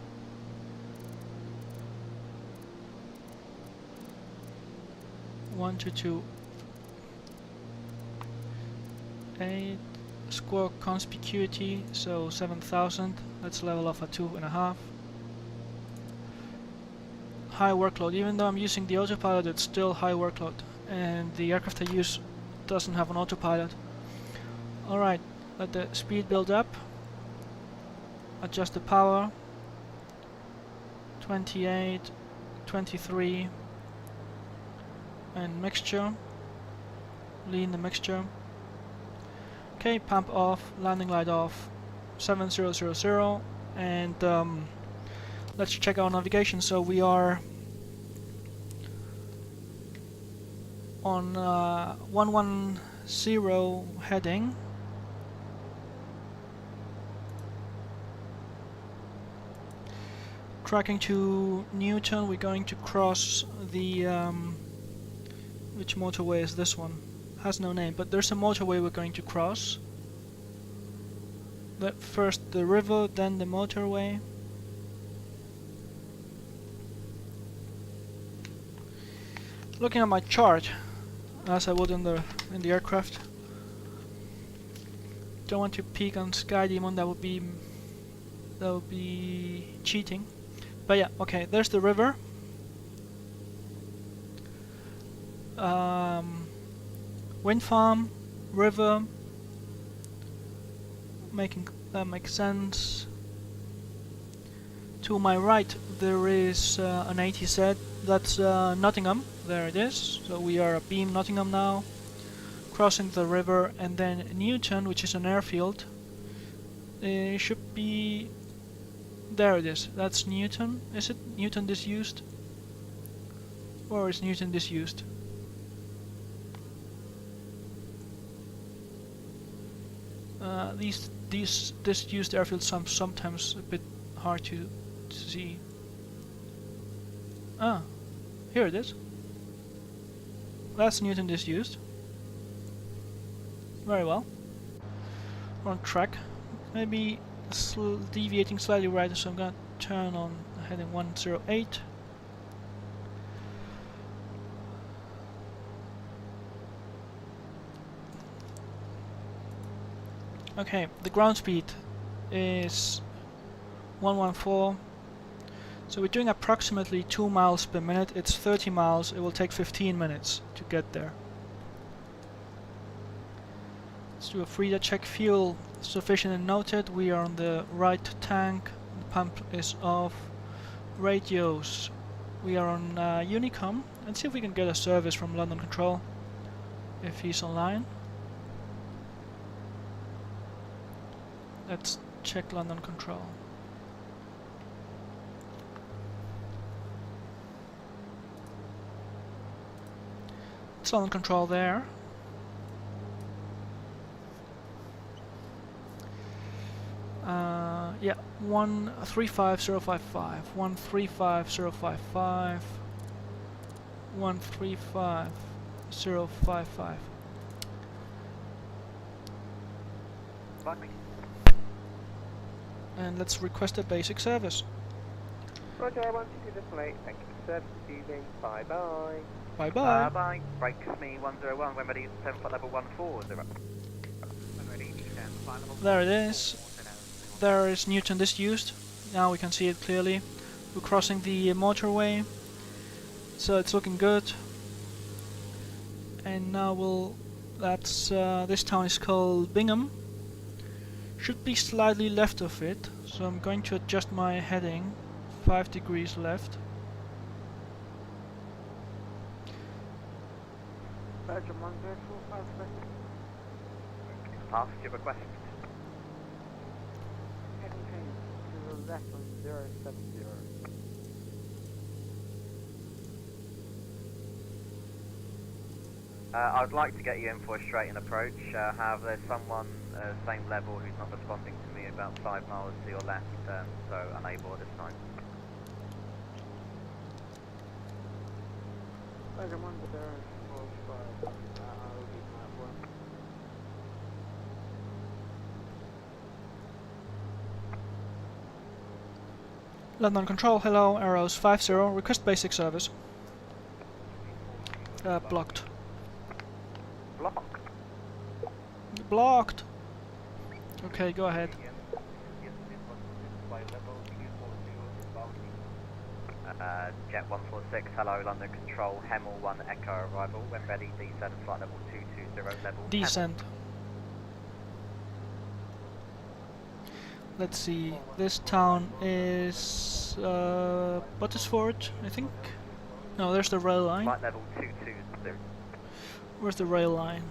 1228. Squawk conspicuity, so 7000. Let's level off at 2.5. High workload. Even though I'm using the autopilot, it's still high workload, and the aircraft I use doesn't have an autopilot. Alright, let the speed build up. Adjust the power. 28, 23, and mixture. Lean the mixture. Okay, pump off, landing light off, 7000, and let's check our navigation. So we are on 110 heading. Tracking to Newton, we're going to cross the which motorway is this one? Has no name, but there's a motorway we're going to cross. First the river, then the motorway. Looking at my chart, as I would in the aircraft. Don't want to peek on Sky Demon. That would be cheating. But yeah, okay. There's the river. Wind farm, river, that makes sense. To my right there is an ATZ, that's Nottingham, there it is. So we are at Beam Nottingham now, crossing the river, and then Newton, which is an airfield. It should be... there it is, that's Newton. Is it Newton Disused? Or is Newton Disused? These disused airfields are sometimes a bit hard to see. Ah, here it is. That's Newton Disused. Very well. We're on track. Maybe deviating slightly right, so I'm gonna turn on heading 108. Okay, the ground speed is 114. So we're doing approximately 2 miles per minute. It's 30 miles. It will take 15 minutes to get there. Let's do a Frida check. Fuel sufficient and noted. We are on the right tank. The pump is off. Radios. We are on Unicom. Let's see if we can get a service from London Control if he's online. Let's check London Control. It's London Control there. Yeah, 135055, 135055, 135055. And let's request a basic service. Roger, I want you to display. Thank you for service this evening. Bye bye. Bye bye. Bye. Brakes me 101. When ready, 7 foot level 140. When ready, 10 flight level. There it is. There is Newton Disused. Now we can see it clearly. We're crossing the motorway, so it's looking good. And now that's this town is called Bingham. Should be slightly left of it, so I'm going to adjust my heading 5 degrees left. Belgium 1045. Pass, do you have a question? Heading change to the left on 070. I'd like to get you in for a straighten approach. However, there's someone same level who's not responding to me about 5 miles to your left, so unable at this time. Belgium 1045. I'll be my one. London Control, hello, arrows 50, request basic service. Blocked. Blocked? Blocked! Okay, go ahead. Jet 146, hello, London Control, Hemel 1 Echo arrival. When ready, descend flight level 220, level Descent. Let's see, this town is Buttersford, I think? No, there's the rail line. Flight level 220. Where's the rail line?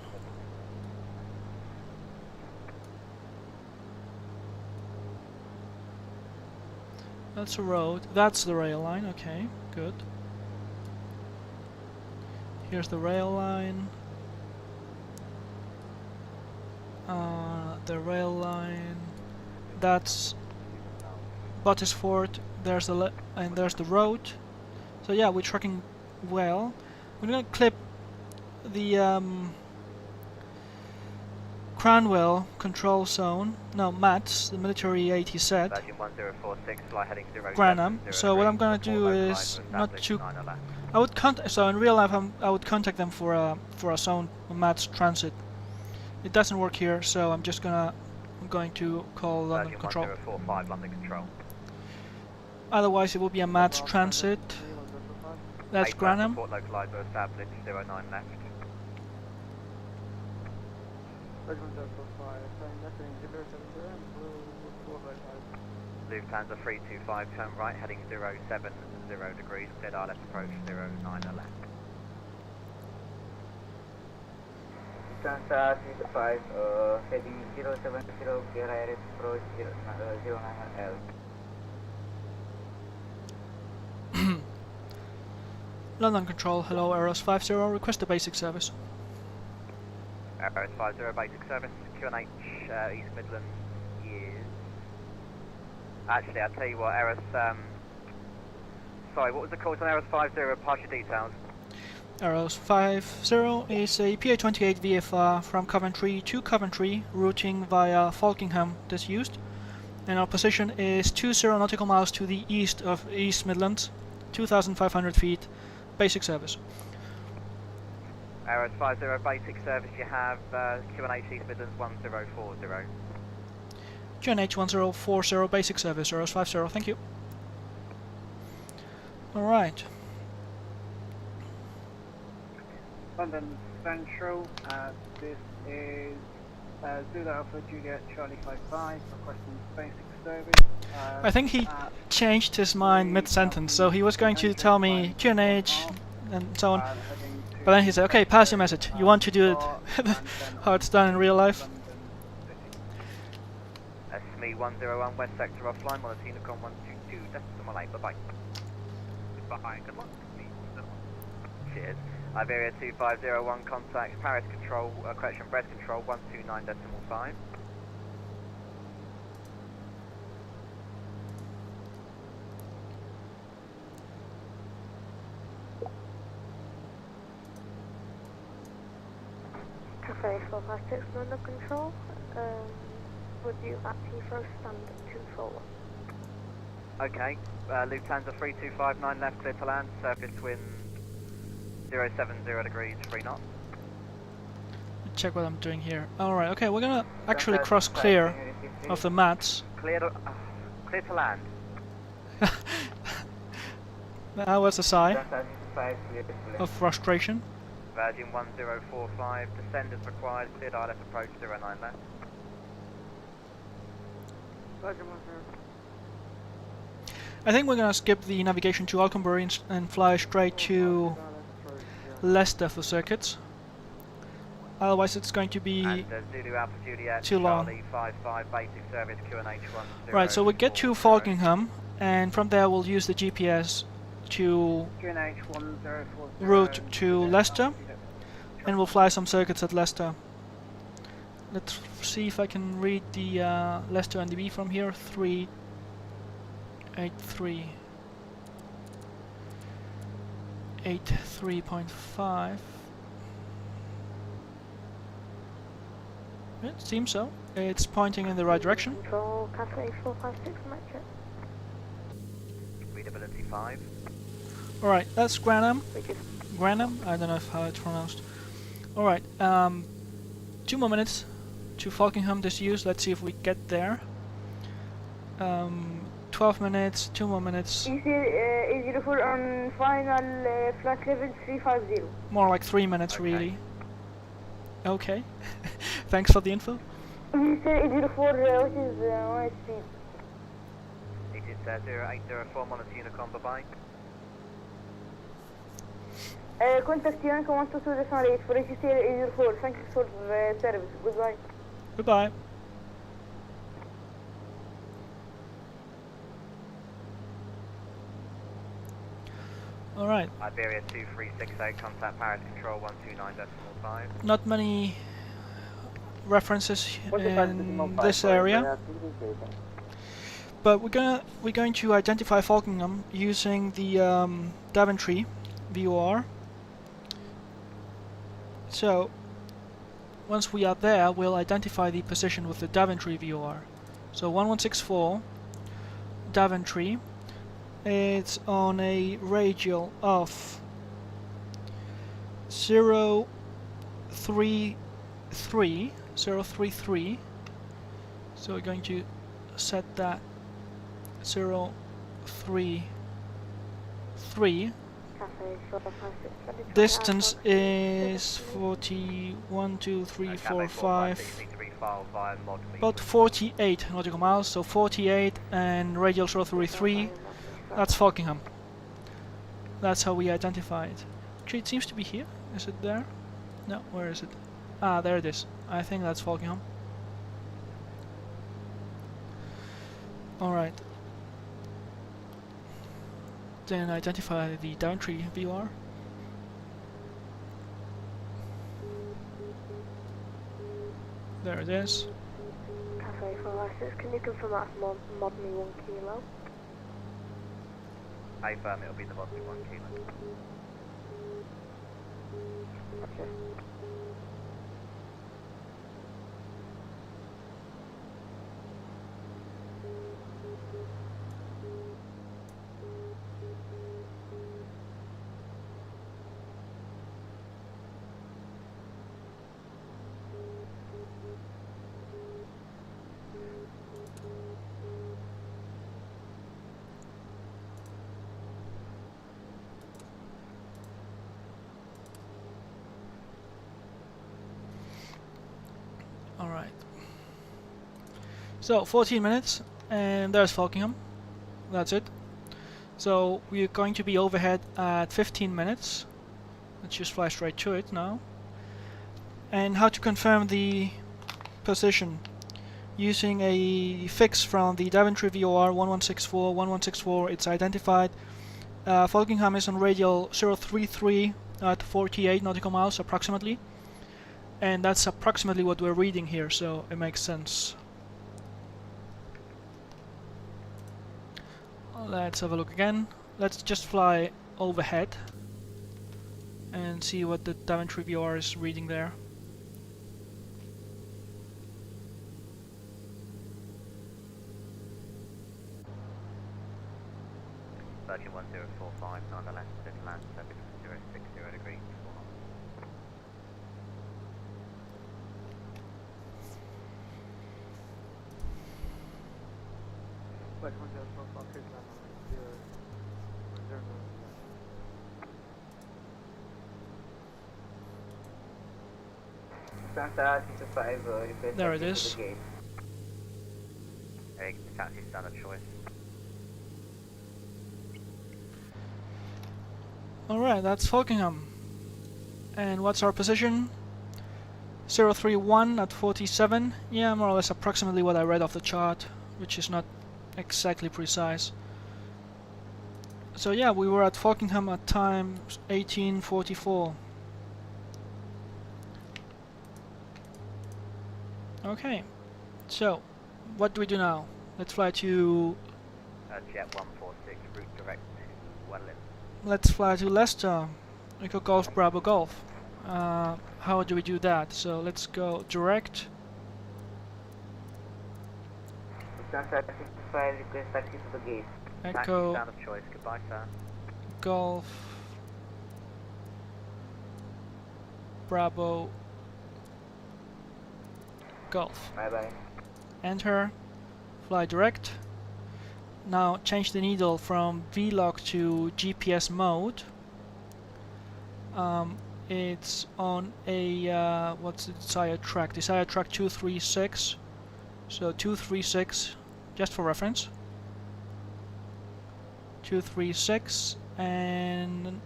That's a road. That's the rail line, okay, good. Here's the rail line. The rail line. That's Buttersford. There's the and there's the road. So yeah, we're tracking well. We're gonna clip the Cranwell control zone. No, MATS, the military ATZ. Belgium 1046, fly heading 0. Granham. So what I'm gonna do is not to. I would so in real life I would contact them for a zone MATS transit. It doesn't work here, so I'm going to call London Control. 1045, London Control. Otherwise it will be a MATS transit. That's Granham. Support localizer established, 09 left. Lufthansa 325, turn right, heading 070 degrees, cleared our left approach, 09 left. Lufthansa 325, heading 070, clear ILS approach 09 L. London Control, hello, Aeros 50, request a basic service. Aeros 50, basic service, QNH East Midlands is... Actually, I'll tell you what, Aeros... sorry, what was the call on Aeros 50? Pass your details. Aeros 50 is a PA28 VFR from Coventry to Coventry, routing via Folkingham Disused. And our position is 20 nautical miles to the east of East Midlands, 2,500 feet, basic service. Aeros 50, basic service, you have QNH East Midlands 1040. QNH 1040, basic service, Aeros 50, thank you. Alright. London Central, this is Zulu Alpha Juliet Charlie 55, requesting basic service. I think he changed his mind mid-sentence, so he was going to tell me QNH and so on, but then he said, okay, pass your message, you want to do it how it's done in real life. SME 101 West Sector offline, Monotinacom 122.8, bye-bye. Bye-bye, good luck. Cheers. Iberia 2501, contact Paris Control, correction, Brest Control 129.5. Cafe 456, London Control, would you at Heathrow stand 241? Okay, Lufthansa 3259 left, clear to land, surface wind 070 degrees, 3 knots. Check what I'm doing here. Alright, okay, we're gonna actually cross clear of the mats. Clear to land. That was a sigh of frustration. Virgin 1045, descend as required, cleared our left approach, 09 left. Virgin 10. I think we're gonna skip the navigation to Alconbury and fly straight to Leicester for circuits. Otherwise it's going to be and, Zulu Alpha Juliet, too long. Charlie 55, basic service, QNH 10. Right, so we get to Folkingham, and from there we'll use the GPS to route to Leicester, and we'll fly some circuits at Leicester. Let's see if I can read the Leicester NDB from here. 383. 83.5. It seems so. It's pointing in the right direction. Control Cafe 456, metric. Readability 5. Alright, that's Granham. Granham? I don't know how it's pronounced. Alright, 2 more minutes to Folkingham Disused. Let's see if we get there. 12 minutes, 2 more minutes. You see A04 on final flight level 350. More like 3 minutes, okay. Really. Okay. Thanks for the info. You say A04, what is my speed? It is 0804, Monotinacom, bye-bye. Contact Yankee 122.8 for ATC A04. Thank you for the service. Goodbye. Goodbye. Alright. Iberia 2368, contact Paris Control 129.5. Not many references in this area, but we're going to identify Folkingham using the Daventry VOR. So once we are there, we'll identify the position with the Daventry VOR. So 1164 Daventry. It's on a radial of 033. So we're going to set that 033. Distance is 41, 2, 3, 4, 5. profile via mod me. About 48 nautical miles, so 48 and radial 033. That's Folkingham. That's how we identify it. Actually, it seems to be here. Is it there? No, where is it? Ah, there it is. I think that's Folkingham. Alright. Then identify the Coventry VRP. There it is. Cafe 456, can you confirm that's mod me 1 kilo? I firm it'll be the mod me 1 kilo. Okay. Alright. So 14 minutes and there's Folkingham. That's it. So we're going to be overhead at 15 minutes. Let's just fly straight to it now. And how to confirm the position using a fix from the Coventry VOR 1164. It's identified. Folkingham is on radial 033 at 48 nautical miles approximately. And that's approximately what we're reading here, so it makes sense. Let's have a look again. Let's just fly overhead and see what the Coventry VOR is reading there. Virgin 1045, nonetheless, land 7060 degrees. There it is. Taxi standard choice. Alright, that's Folkingham. And what's our position? 031 at 47. Yeah, more or less approximately what I read off the chart, which is not exactly precise. So yeah, we were at Folkingham at time 1844. Okay, so what do we do now? Let's fly to... Jet 146, route direct to Welland. Let's fly to Leicester. Echo Golf Bravo Golf. How do we do that? So let's go direct. Echo Sound of choice. Goodbye, sir. Golf Bravo Golf. Bye bye. Enter. Fly direct. Now change the needle from VLOG to GPS mode. It's on a what's the desired track? Desired track 236. So 236, just for reference. 236 and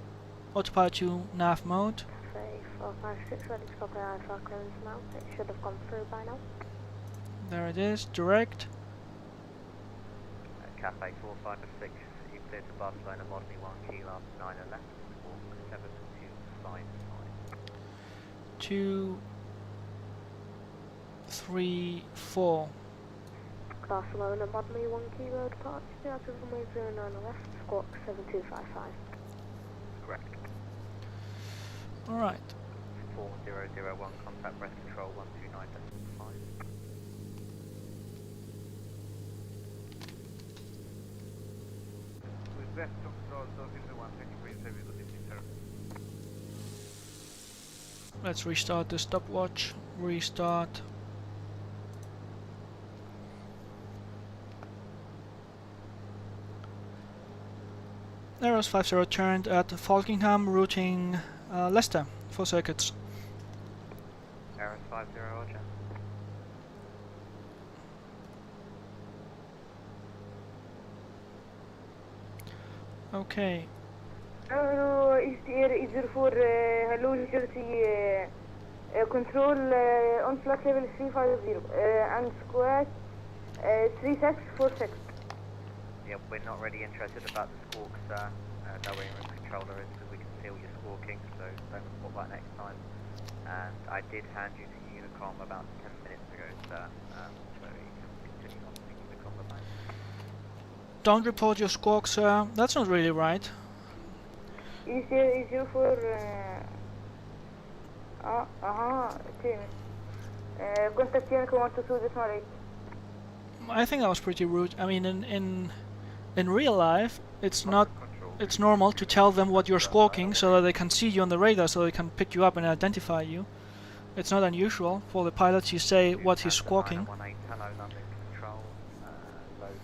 autopilot to nav mode. 456, ready to copy Alpha clearance now. It should have gone through by now. There it is, direct. Cafe 456, you clear to Barcelona, mod me 1 kilo, 9 left, walk 7255. 2, 3, 4. Barcelona, mod me 1 kilo, departure, Delta runway 09 left, squawk 7255. Correct. Alright. 4001, contact breath control 129.5. With breath control 201, thank you for your service, sir. Let's restart the stopwatch. Restart. Arrows 50 turned at Folkingham, routing Leicester for circuits. Arrows 50, roger. Okay. Hello, East Air 804, hello Jersey, control on flight level 350, and squawk 3646. Yep, we're not really interested about the squawk, sir. No way room controller is because we can see all your squawking, so don't report that next time. And I did hand you the Unicom about 10 minutes ago, sir, so you can continue on the Unicom about. Don't report your squawk, sir. That's not really right. East Air 804, okay. Contact Unicom 122 this morning. I think that was pretty rude. I mean, in real life, it's normal to tell them what you're squawking so that they can see you on the radar, so they can pick you up and identify you. It's not unusual for the pilot to say what he's squawking. Hello, London Control, Logan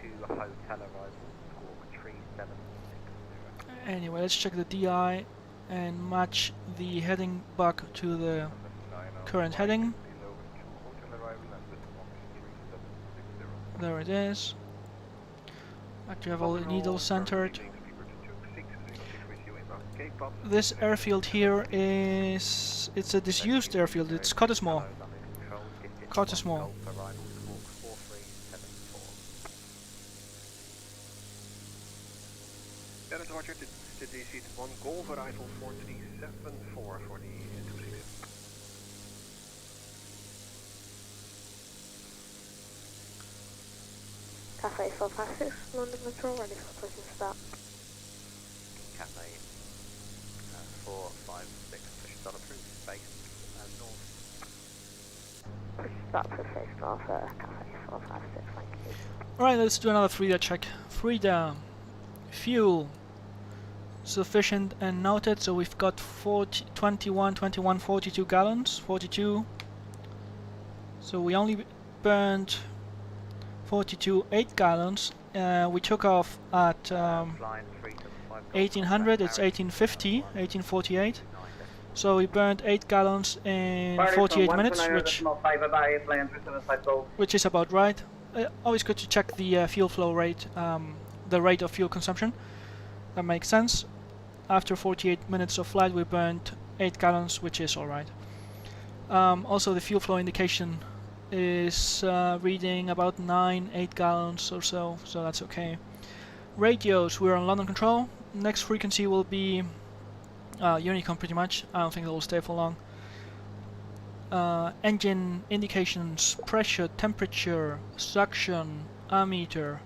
2 hotel arrival, squawk 3760. Anyway, let's check the DI and match the heading back to the current heading. There it is. Actually have all the needles centered. This airfield here it's a disused airfield. It's Cottesmore. Cottesmore. That is Roger, to DC 1 Golf arrival 4374 for the 260. Cafe 456, London Control, ready for pushing start. Cafe 456, push on approved, base north. Push start for face off, Cafe 456, thank you. Alright, let's do another FRIDA check. FRIDA. Fuel. Sufficient and noted, so we've got 21, 42 gallons. 42. So we only burned 8 gallons. We took off at 1800, it's 1850, 1848. So we burned 8 gallons in 48 minutes, which is about right. Always good to check the fuel flow rate, the rate of fuel consumption. That makes sense. After 48 minutes of flight we burned 8 gallons, which is alright. Also the fuel flow indication is reading about 8 gallons or so, so that's okay. Radios, we're on London Control. Next frequency will be Unicom pretty much. I don't think it will stay for long. Engine indications, pressure, temperature, suction, ammeter,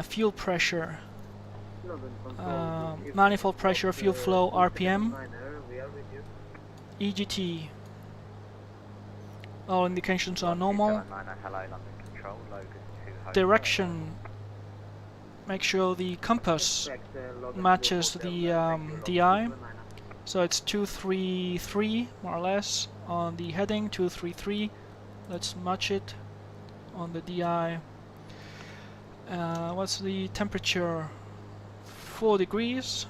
fuel pressure, manifold pressure, fuel flow, RPM, EGT. All indications are normal. Direction, make sure the compass matches the DI. So it's 233 more or less on the heading, 233. Let's match it on the DI. What's the temperature? 4 degrees.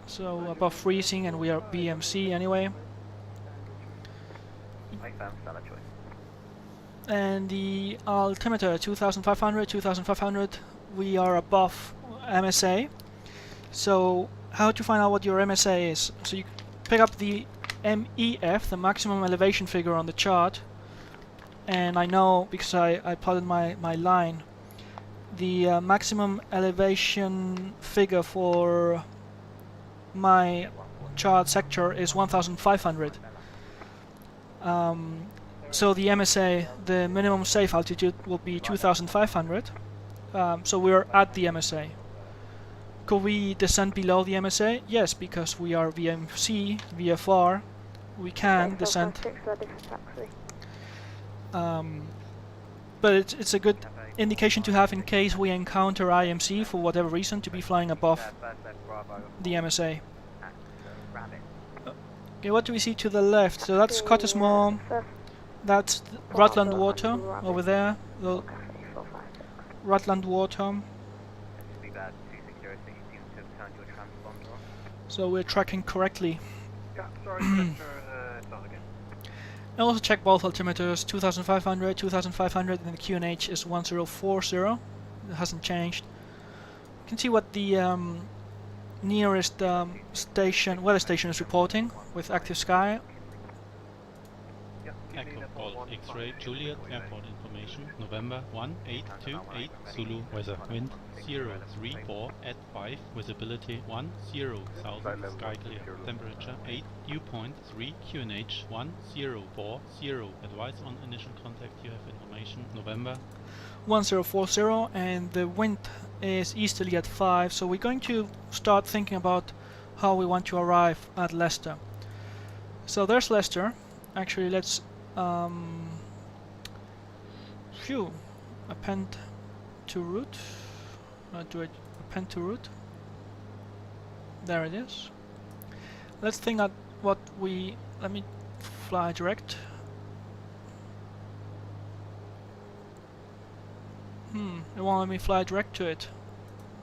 So above freezing, and we are BMC anyway. And the altimeter 2500, we are above MSA. So how to find out what your MSA is? So you pick up the MEF, the maximum elevation figure on the chart, and I know because I plotted my line. The maximum elevation figure for my chart sector is 1500. So the MSA, the minimum safe altitude, will be 2500. So we're at the MSA. Could we descend below the MSA? Yes, because we are VMC, VFR, we can descend. But it's a good indication to have in case we encounter IMC for whatever reason, to be flying above the MSA. Okay, what do we see to the left? So that's Cottesmore, that's Rutland Water over there, the Rutland Water. So we're tracking correctly. Yeah, sorry, it's on again. I also check both altimeters, 2500, 2500, and the QNH is 1040. It hasn't changed. You can see what the nearest weather station is reporting with active sky. Echo Golf X-ray Juliet Airport information November 1828 Zulu weather wind 034 at 5 visibility 10 southern sky clear temperature 8 dew point 3 QNH 1040 advice on initial contact you have information November 1040 and the wind is easterly at 5, so we're going to start thinking about how we want to arrive at Leicester. So there's Leicester. Actually, let's append to route. Do it append to route. There it is. Let's think at what we. Let me fly direct. It won't let me fly direct to it.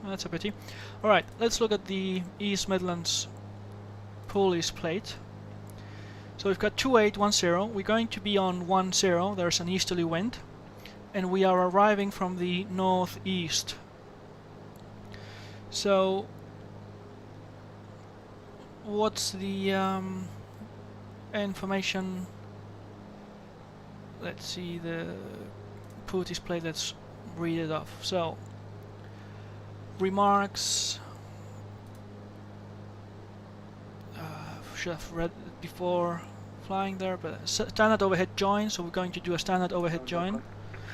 That's a pity. Alright, let's look at the East Midlands police plate. So we've got 2810. We're going to be on 10. There's an easterly wind. And we are arriving from the northeast. So what's the information? Let's see the police plate. Let's read it off. So remarks. Should have read it before flying there, but standard overhead join. So we're going to do a standard overhead join.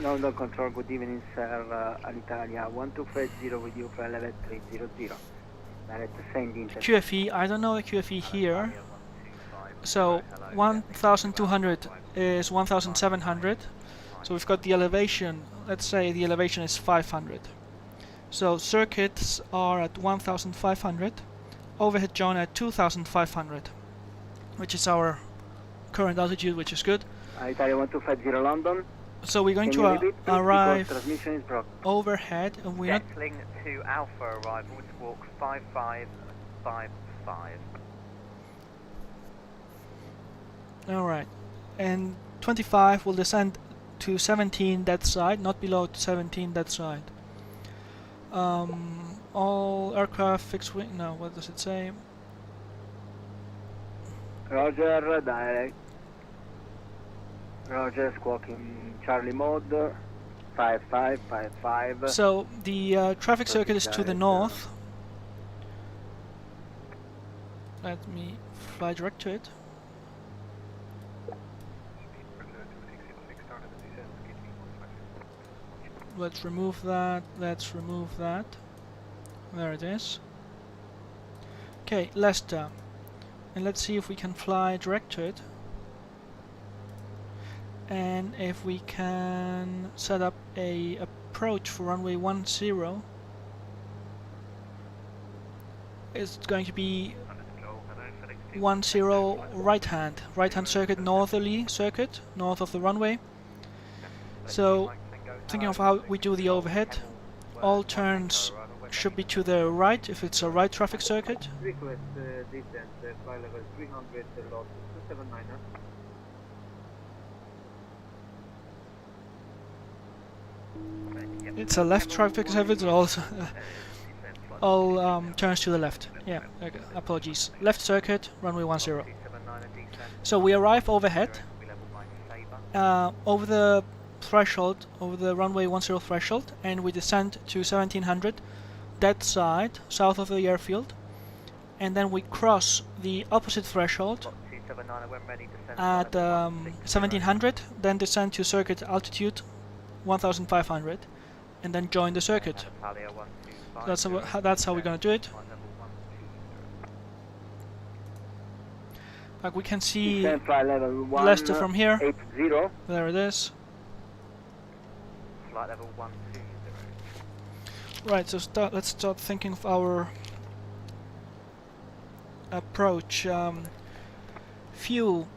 London Control, good evening, sir. Alitalia 1250 with you for level 300. Direct sending. QFE. I don't know the QFE here. So 1200 is 1700. So we've got the elevation. Let's say the elevation is 500. So circuits are at 1500. Overhead join at 2500, which is our current altitude, which is good. Italia 1250 London. So we're going to arrive transmission is broken. overhead, and we're not. Jetling to Alpha arrival, squawk 5555. Alright, and 25 will descend to 17 that side, not below 17 that side. All aircraft fixed wing. No, what does it say? Roger, direct. Roger, squawking Charlie mode 5555. So the traffic circuit is to the north. Let me fly direct to it. Let's remove that. Let's remove that. There it is. Okay, Leicester. And let's see if we can fly direct to it. And if we can set up a approach for runway 10. It's going to be 10 right hand circuit, northerly circuit, north of the runway. So thinking of how we do the overhead, all turns should be to the right if it's a right traffic circuit. Request distance, fly level 300, lot 279. It's a left traffic circuit, also all turns to the left. Yeah, okay, apologies. Left circuit, runway 10. So we arrive overhead, over the threshold, over the runway 10 threshold, and we descend to 1700 that side, south of the airfield, and then we cross the opposite threshold at 1700, then descend to circuit altitude 1500, and then join the circuit. That's how we're going to do it. Like we can see Leicester from here. There it is. Flight level 120. Right, so let's start thinking of our approach. Fuel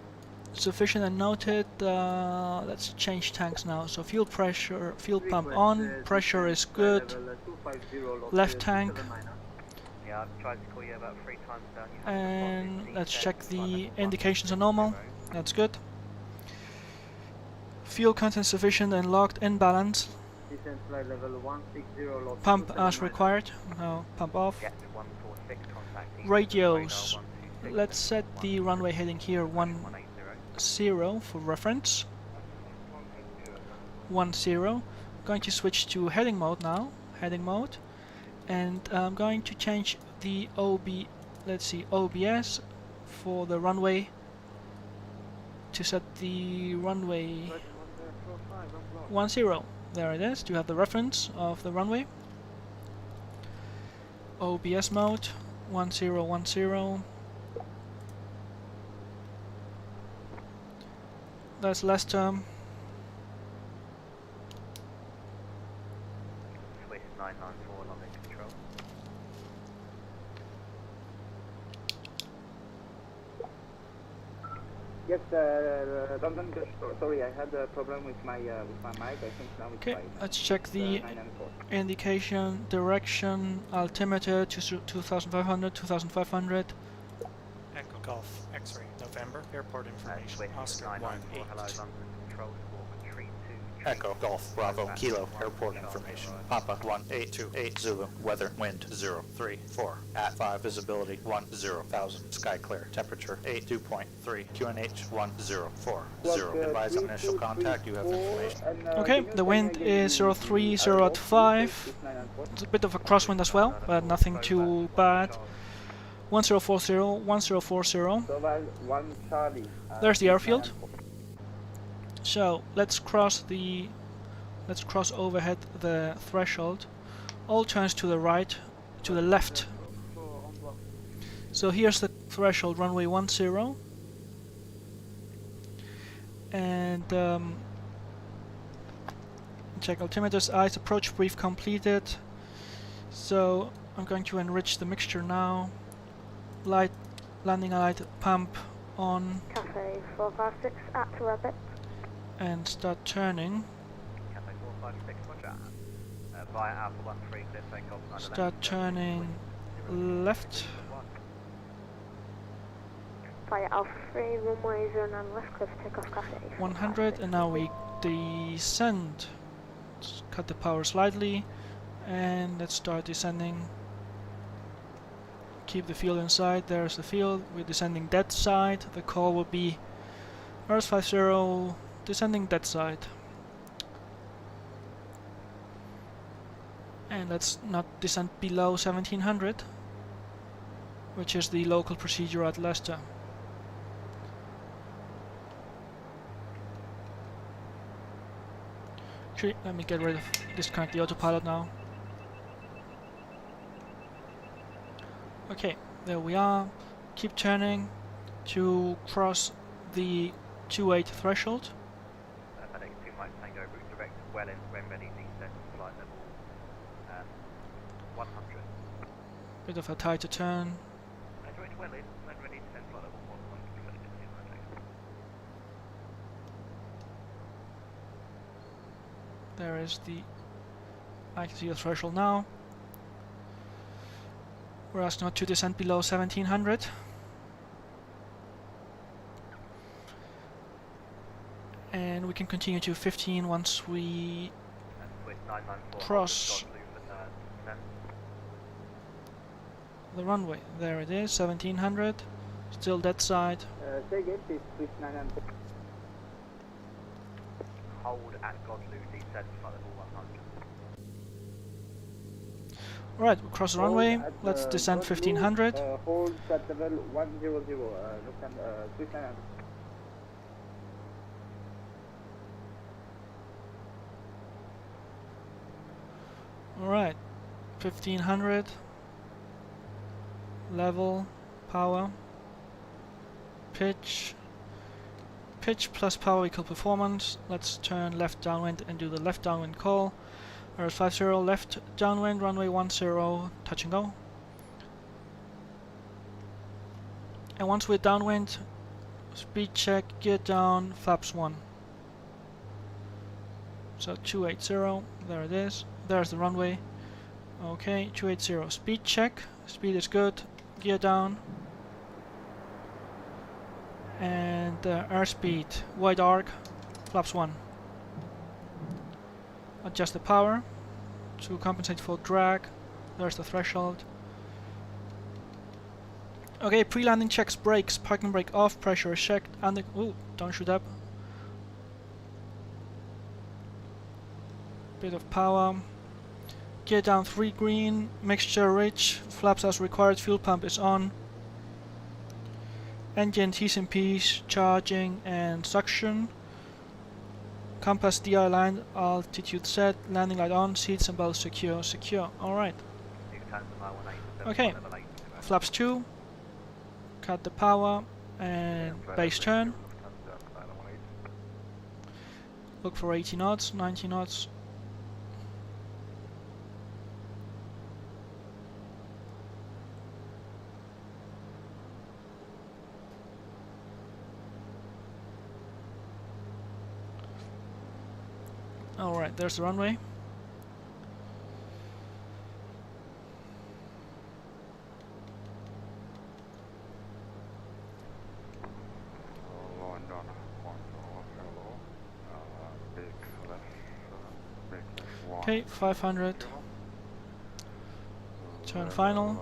sufficient and noted. Let's change tanks now. So fuel pressure, fuel pump on, pressure is good. Left tank. Yeah, I've tried to call you about 3 times down. And let's check the indications are normal. That's good. Fuel content sufficient and locked in balance. descent flight level 160, lost Pump as required. Now pump off. Jet 146, contact East Radios. Midlands, Let's set the runway heading here 10 for reference. 10. Going to switch to heading mode now. Heading mode. And I'm going to change the OBS for the runway to set the runway 10. There it is, to have the reference of the runway. OBS mode 1010. That's Leicester. Swiss 994, London control. Yes, London, sorry, I had a problem with my mic. I think now it's Okay, fine. let's check the 994. indication, direction, altimeter to 2500, 2500. Echo Golf X-ray November airport information. Swiss Oscar 994, hello 18. London control, for retreat to Echo Golf Bravo Kilo airport information. Papa 1828 Zulu, weather wind 034 at 5 visibility 10,000 sky clear, temperature 82.3 QNH 1040. Advise on initial contact, you have information. Okay, the wind is 03, 0 at 5. It's a bit of a crosswind as well, but nothing too bad. 1040, 1040. So, 1 Charlie. There's the airfield. So let's cross overhead the threshold. All turns to the right, to the left. So here's the threshold, runway 10. And check altimeters, eyes, approach brief completed. So I'm going to enrich the mixture now. Light, landing light, pump on. Cafe 456 at Rabbit. And start turning. Cafe 456, roger. Via Alpha 13, clear takeoff. Start turning left. Via Alpha 3, runway 09 left, clear for takeoff, Cafe 100, and now we descend. Let's cut the power slightly, and let's start descending. Keep the field inside. There's the field. We're descending dead side. The call will be RS50. Descending that side. And let's not descend below 1700, which is the local procedure at Leicester. Actually, let me disconnect the autopilot now. Okay, there we are. Keep turning to cross the 28 threshold. FedEx 2 Mike Tango, route direct, well in, when ready, descent, flight level 100. Bit of a tighter turn. Direct well in, when ready, descent, flight level 100. There is I can see the threshold now. We're asked not to descend below 1700. And we can continue to 15 once we cross the runway. There it is, 1700. Still dead side. Say again, please, Swiss 994. Hold at Godlu, descent, flight level 100. Alright, we'll cross the runway. Let's descend 1500. Hold at level 100, Swiss 900. Alright, 1500. Level, power, pitch plus power equal performance. Let's turn left downwind and do the left downwind call. RS50 left downwind, runway 10, touch and go. And once we're downwind, speed check, gear down, flaps 1. So 280, there it is. There's the runway. Okay, 280, speed check. Speed is good. Gear down. And airspeed, wide arc, flaps 1. Adjust the power to compensate for drag. There's the threshold. Okay, pre-landing checks brakes, parking brake off, pressure is checked, and the ooh, don't shoot up. Bit of power. Gear down 3 green, mixture rich, flaps as required, fuel pump is on. Engine T's and P's, charging and suction. Compass DI line, altitude set, landing light on, seats and belts secure, secure. Alright. Okay, flaps 2. Cut the power and base turn. Look for 80 knots, 90 knots. Alright, there's the runway. Okay, 500. Turn final.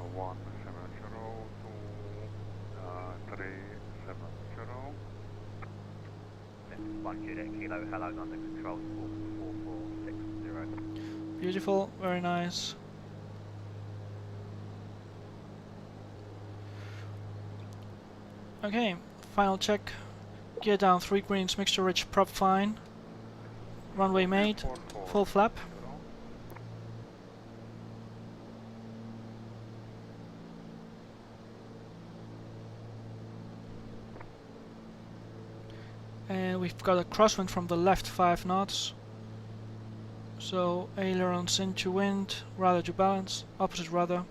1 Juliet Kilo, hello, London Control 4460. Beautiful, very nice. Okay, final check. Gear down 3 greens, mixture rich, prop fine. Runway made, full flap. And we've got a crosswind from the left 5 knots. So ailerons into wind, rudder to balance, opposite rudder.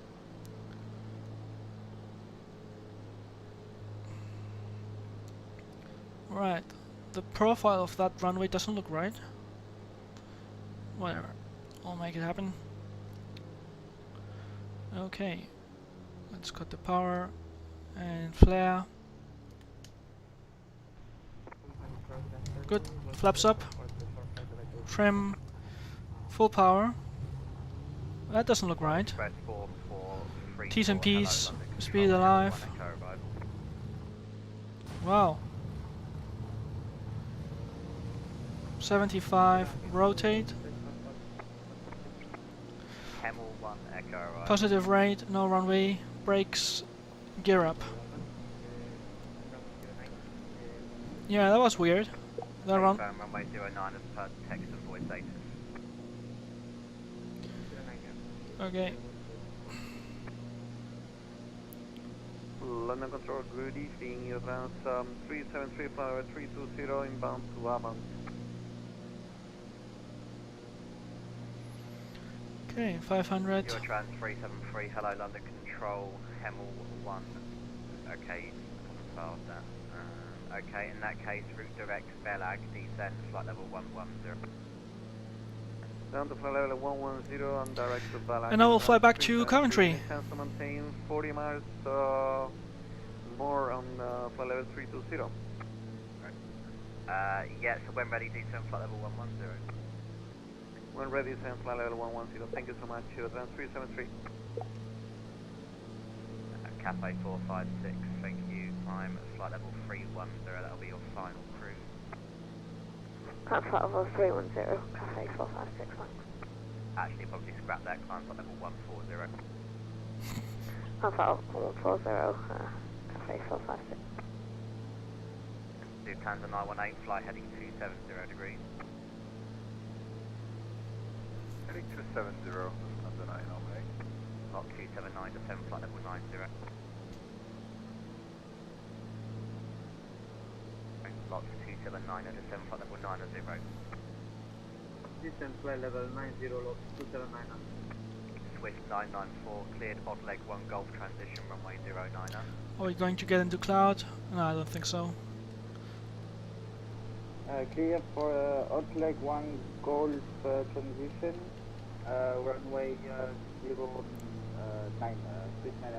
Right, the profile of that runway doesn't look right. Whatever, I'll make it happen. Okay, let's cut the power and flare. Good, flaps up, trim, full power. That doesn't look right. T's and P's, speed alive. Wow. 75, rotate. Positive rate, no runway, brakes, gear up. Yeah, that was weird. That run. Runway 09 as per text and voice status. Okay. London Control, good evening. You advance 373 flyover 320 inbound to Ivao. Okay, 500. Eurotrans 373, hello London Control, Hemel 1. Okay, filed that. Okay, in that case, route direct, Belag, descent, flight level 110. Down to flight level 110 and direct to Belag. And I will fly back to Coventry. Chance to maintain 40 miles more on flight level 320. Right. Yeah, so when ready, descent, flight level 110. When ready, descent, flight level 110. Thank you so much. Advance 373. Cafe 456, thank you. Climb flight level 310, that'll be your final cruise. Climb flight level 310, Cafe 456, thanks. Actually, probably scrap that, climb flight level 140. Climb flight level 140, Cafe 456. Lufthansa 918, fly heading 270 degrees. Heading 270, Lufthansa 918. Lot 279 to 7, flight level 90. Lot 279 to 7, flight level 90. Descent flight level 90, lot 279. Swift 994, cleared odd leg 1 Golf transition, runway 09. Are we going to get into cloud? No, I don't think so. Clear for odd leg 1 Golf transition, runway 09, Swift 9.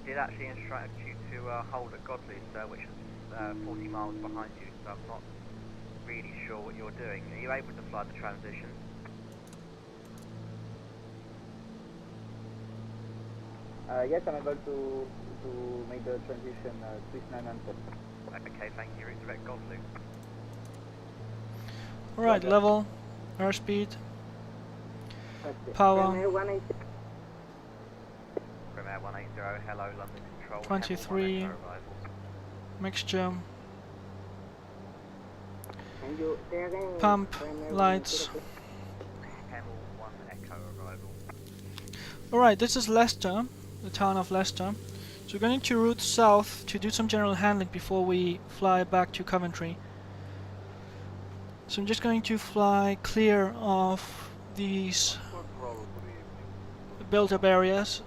Did actually instruct you to hold at Godley, sir, which is 40 miles behind you, so I'm not really sure what you're doing. Are you able to fly the transition? Yes, I'm able to make the transition Swiss 914. Okay, thank you. Route direct Golf Loop. Alright, level, airspeed, power, Premier 180, hello, London Control. 23, mixture, pump, lights. Hemel 1 Echo arrival. Alright, this is Leicester, the town of Leicester. So we're going to route south to do some general handling before we fly back to Coventry. So I'm just going to fly clear of these built-up areas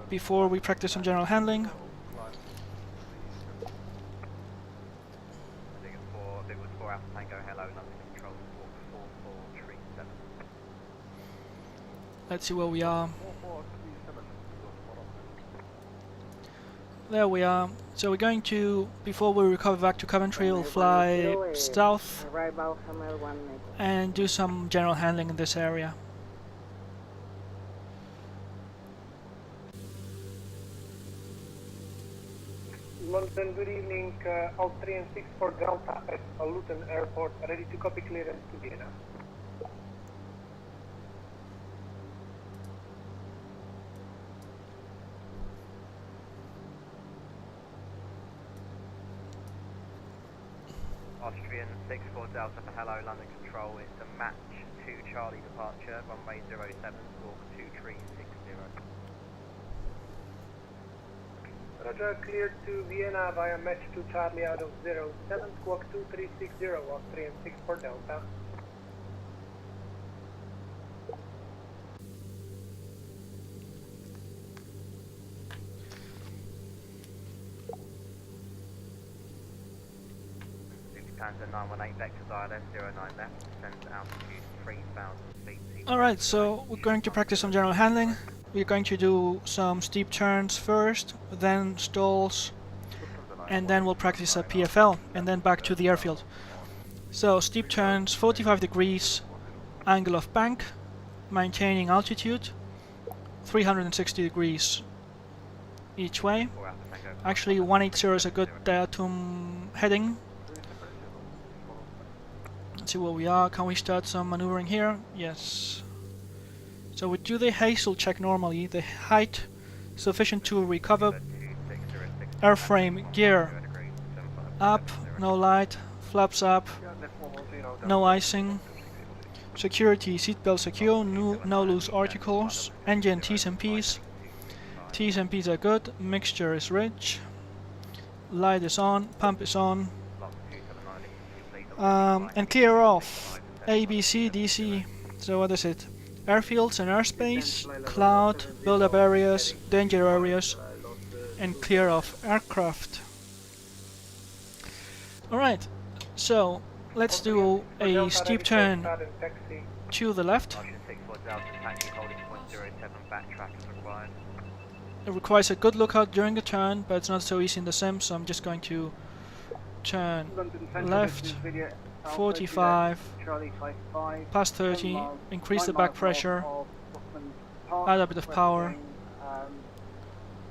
before we practice some general handling. Let's see where we are. There we are. So we're going to, before we recover back to Coventry, we'll fly south and do some general handling in this area. London, good evening. All 3 and 6 for Delta at Luton Airport, ready to copy clearance to Vienna. Austrian 64 Delta for hello, London Control. It's a match 2 Charlie departure, runway 07, squawk 2360. Roger, cleared to Vienna via match 2 Charlie out of 07, squawk 2360, Austrian 6 for Delta. Lufthansa 918 vectors ILS 09 left, descend altitude 3000 feet. Alright, so we're going to practice some general handling. We're going to do some steep turns first, then stalls, and then we'll practice a PFL, and then back to the airfield. So steep turns, 45 degrees, angle of bank, maintaining altitude, 360 degrees each way. Actually 180 is a good datum heading. Let's see where we are. Can we start some maneuvering here? Yes. So we do the Hazel check normally, the height sufficient to recover, airframe gear up, no light, flaps up, no icing, security seatbelt secure, no loose articles, engine T's and P's are good, mixture is rich, light is on, pump is on, and clear off, ABC, DC, so what is it? Airfields and airspace, cloud, build-up areas, danger areas, and clear off aircraft. Alright, so let's do a steep turn to the left. It requires a good lookout during the turn, but it's not so easy in the sim, so I'm just going to turn left, 45, past 30, increase the back pressure, add a bit of power,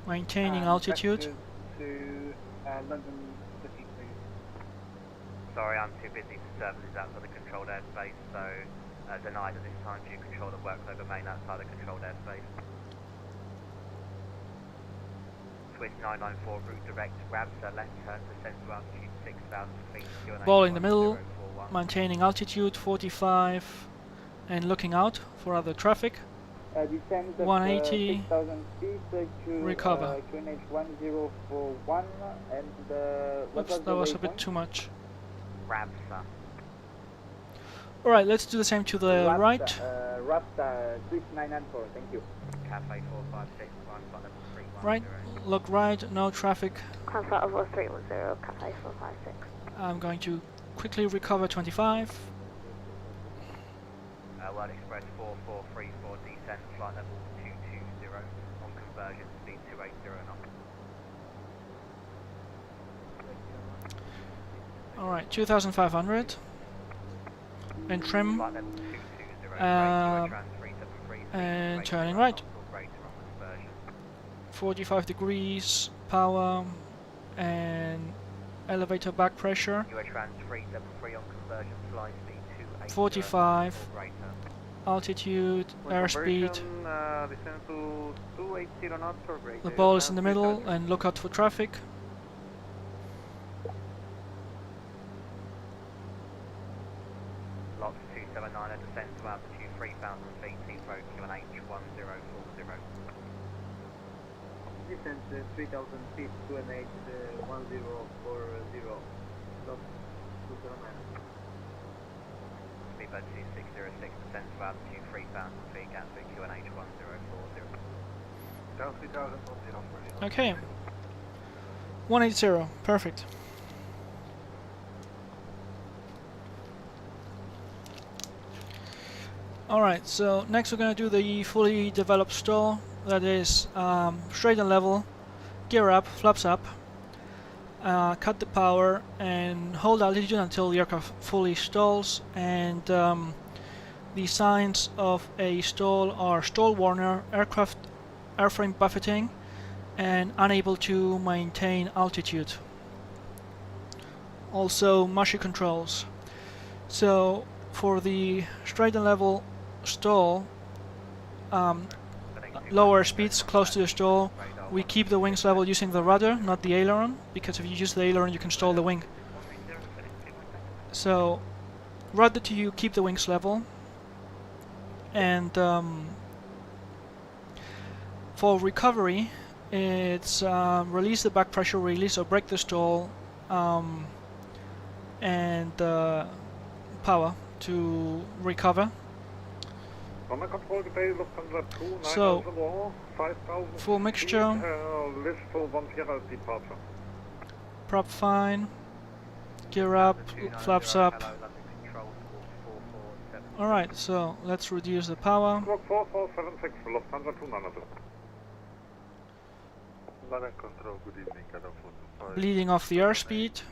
maintaining altitude. Sorry, I'm too busy for services outside the controlled airspace, so denied at this time due to control of workload remain outside the controlled airspace. Swiss 994 route direct, grabs left turn, descend to altitude 6,000 feet. Ball in the middle, maintaining altitude 45 and looking out for other traffic. 180, recover. Oops, that was a bit too much. Alright, let's do the same to the right. Swiss 994, thank you. Cafe 456, Right, look right, no traffic. Comfort over 310, Cafe 456. I'm going to quickly recover 25. World Express 4434, descent, flight level 220, on conversion, speed 280 knots. Alright, 2,500. And trim. And turning right. 45 degrees, power, and elevator back pressure. Trans 373 on conversion, fly speed 280. 45, altitude, airspeed. Descend to 280 knots or greater. The ball is in the middle, and look out for traffic. Lots 279, a descent to altitude 3,000 feet, Heathrow QNH1040. Distance 3,000 feet, QNH 1040. Lots 279. Speedbird 2606, descent to altitude 3,000 feet, Gatwick QNH1040. Down 3,000, Okay. 180, perfect. Alright, so next we're going to do the fully developed stall. That is straight and level, gear up, flaps up, cut the power and hold altitude until the aircraft fully stalls. And the signs of a stall are stall warner, aircraft airframe buffeting, and unable to maintain altitude. Also mushy controls. So for the straight and level stall, lower speeds close to the stall, we keep the wings level using the rudder, not the aileron, because if you use the aileron you can stall the wing. So rudder to you, keep the wings level, and for recovery it's release the back pressure release or break the stall, and power to recover. So, full mixture, prop fine, gear up, flaps up. Alright, so let's reduce the power. Bleeding off the airspeed,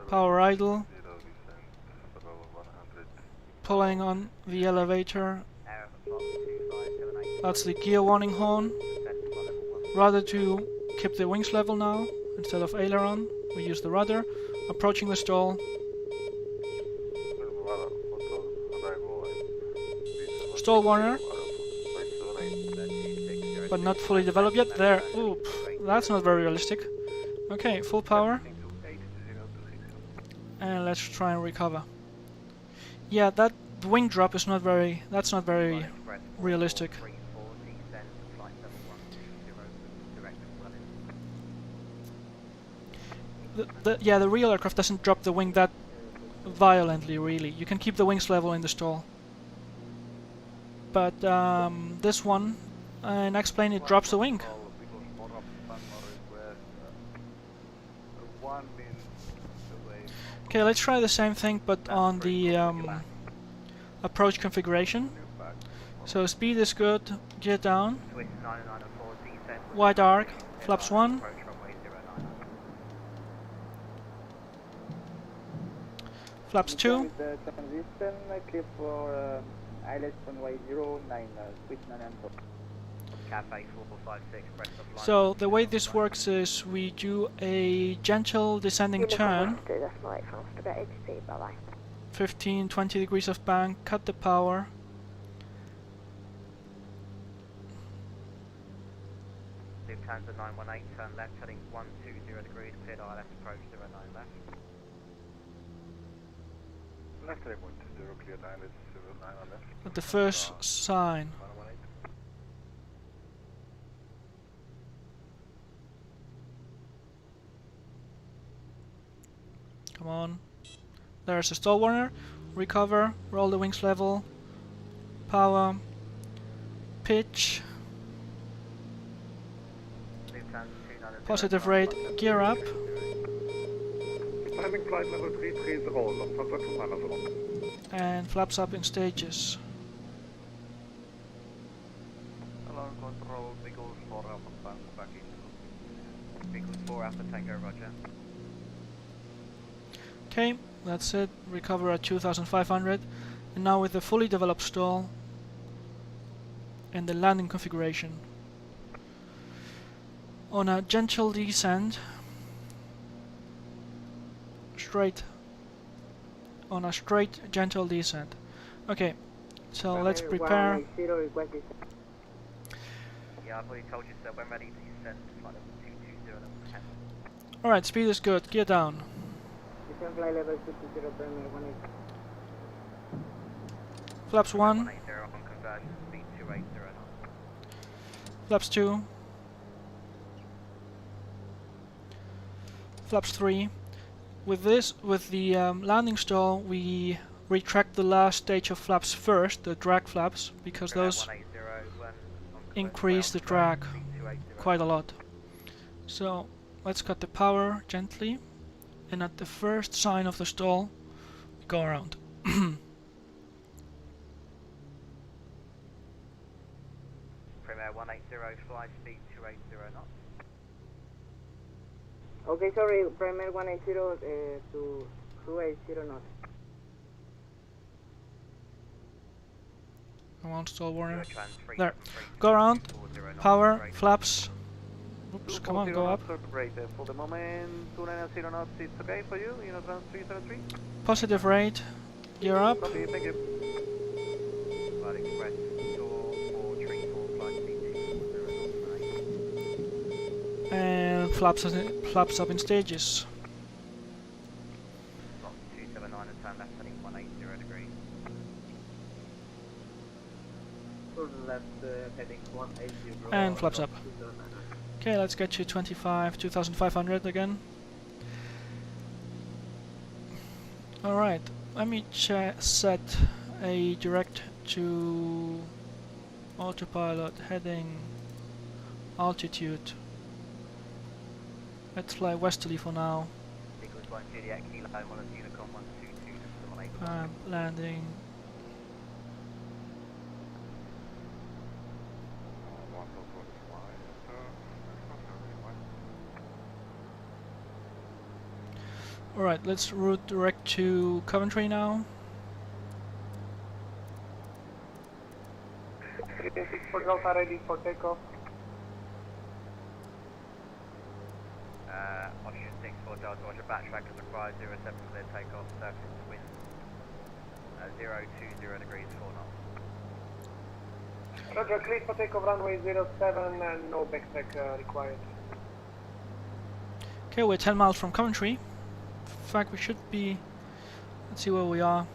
power idle, pulling on the elevator. That's the gear warning horn. Rudder to keep the wings level now. Instead of aileron, we use the rudder. Approaching the stall. Stall warner. But not fully developed yet. There. Oop. That's not very realistic. Okay, full power. And let's try and recover. Yeah, that wing drop is not very... That's not very realistic. The real aircraft doesn't drop the wing that violently, really. You can keep the wings level in the stall. But this one, in X-plane, it drops the wing. Okay, let's try the same thing, but on the approach configuration. So speed is good, gear down, wide arc, flaps 1, flaps 2, clear for ILS runway 09, switch 994. So the way this works is we do a gentle descending turn, 15-20 degrees of bank, cut the power, Lufthansa 918, turn left, heading 120 degrees, cleared ILS approach 09 left. Left heading 120, cleared ILS 09 on left. at the first sign. Come on. There's a stall warner. Recover. Roll the wings level. Power. Pitch. Positive rate. Gear up. Landing flight level 330, Lufthansa 290. And flaps up in stages. Alarm control, Eagles 4 Alpha Tango back in. Eagles 4 Alpha Tango, roger. Okay, that's it. Recover at 2500. And now with the fully developed stall and the landing configuration. on a gentle descent, straight, on a straight gentle descent. Okay, so let's prepare. Yeah, I've already told you, so when ready to descend, flight level 220 and 10. Alright, speed is good, gear down. Flight level 220, primary 180. Flaps 1, 180 on conversion, speed 280 knots. flaps 2, flaps 3. With this, with the landing stall, we retract the last stage of flaps first, the drag flaps, because those increase the drag quite a lot. So let's cut the power gently, and at the first sign of the stall, we go around. Premier 180, fly speed 280 knots. Okay, sorry, primary 180 to 280 knots. Come on, stall warning. There. Go around. Power, flaps. Oops, come on, go up. For the moment, 290 knots, it's okay for you, trans 373? Positive rate. Gear up. Copy, thank you. Flight express, door 434, flight speed 240 knots. And flaps up in stages. Slot 279 and turn left heading 180 degrees. Left heading 180. And flaps up. Okay, let's get you 2500 again. Alright, let me set a direct to autopilot heading altitude. Let's fly westerly for now. Sequence 1 Juliet Kilo, Mollet Unicom 122, landing. Alright, let's route direct to Coventry now. For Delta ready for takeoff. Ocean 64 Delta, Roger, backtrack as required, 07 clear takeoff, surface wind 020 degrees, 4 knots. Roger, clear for takeoff runway 07 and no backtrack required. Okay, we're 10 miles from Coventry. In fact, we should be... Let's see where we are.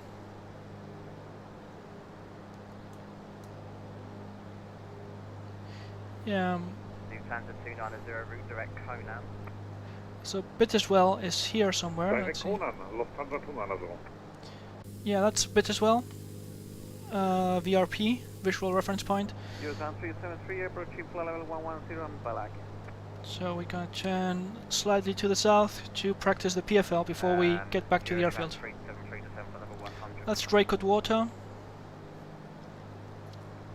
Yeah. Lufthansa 290, route direct Conan. So Bitterswell is here somewhere. Let's see. Yeah, that's Bitterswell. VRP, visual reference point. Eurozone 373, approaching flight level 110 and Balak. So we're gonna turn slightly to the south to practice the PFL before we get back to the airfield. That's Draycote Water.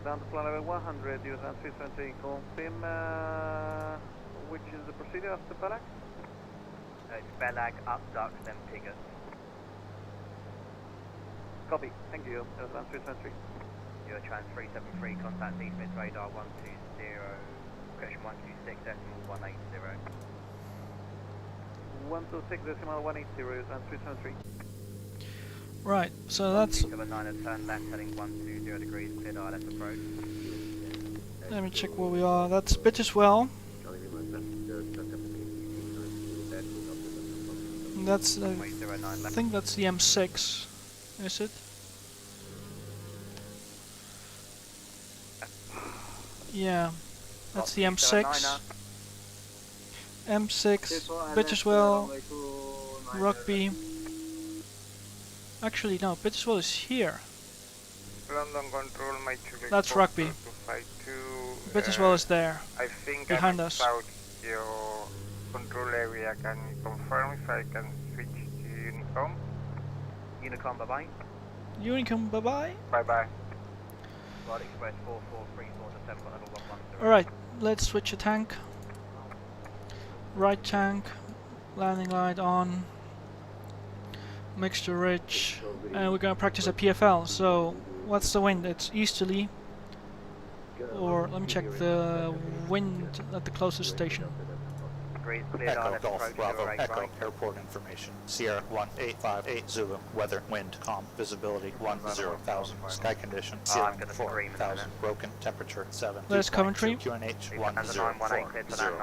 Down to flight level 100, Eurozone 373, confirm which is the procedure after Balak? It's Belag, up ducks, then Piggott. Copy, thank you, Eurozone 373. Eurotrans 373, contact East Midlands radar 120, correction 126, decimal 180. 126, decimal 180, Eurozone 373. Right, so that's... 279, turn left heading 120 degrees, cleared ILS approach. Let me check where we are. That's Bitterswell. That's, I think that's the M6, is it? Yeah, that's the M6. M6, Bitterswell, Rugby. Actually, no, Bitterswell is here. London Control, my that's Rugby. Bitterswell is there, I think behind I'm us. out your control area. Can you confirm if I can switch to Unicom? Unicom, bye-bye. Unicom, bye-bye. Bye-bye. Flight Express 4434 to 7 level 110. Alright, let's switch a tank. Right tank, landing light on, mixture rich, and we're gonna practice a PFL. So, what's the wind? It's easterly, Or let me check the wind at the closest station. Echo Golf Bravo Echo Airport information. Sierra 1858 Zulu. Weather, wind, calm, visibility 10,000. Sky condition, ceiling 4,000. Broken, temperature 7. There's Coventry. QNH 1040.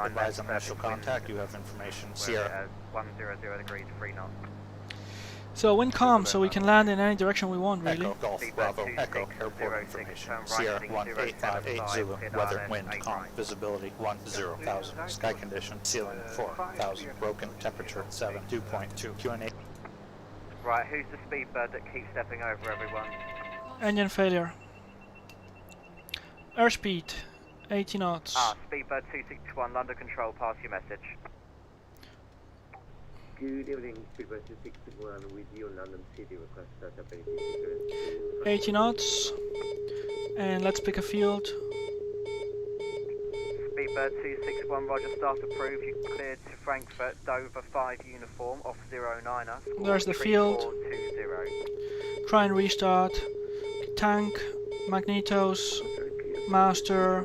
Advise on initial contact. You have information. Sierra 100 degrees 3 knots. So wind calm, so we can land in any direction we want, really. Echo Golf Bravo Echo Airport information. Sierra 1858 Zulu. Weather, wind, calm, visibility 10,000. Sky condition, ceiling 4,000. Broken, temperature 7. 2.2. QNH. Right, who's the speedbird that keeps stepping over everyone? Engine failure. Airspeed 80 knots. Speedbird 261, London Control, pass your message. Good evening, Speedbird 261 with you, London City, request data base. 80 knots. And let's pick a field. Speedbird 261, roger, start approved. You cleared to Frankfurt, Dover 5 uniform, off 09er. There's the field. 3420. Try and restart. Tank, magnetos, master,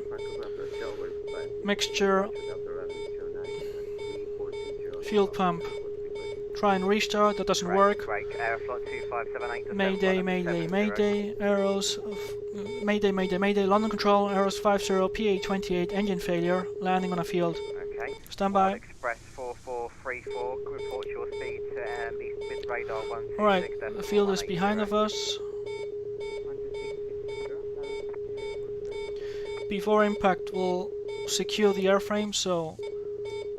mixture, fuel pump. Try and restart, that doesn't work. Mayday, mayday, mayday, arrows, mayday, mayday, mayday, London Control, arrows 50, PA28, engine failure, landing on a field. Okay. Stand by. Express 4434, report your speed to East Mid Radar 126. Alright, the field is behind of us. Before impact, we'll secure the airframe, so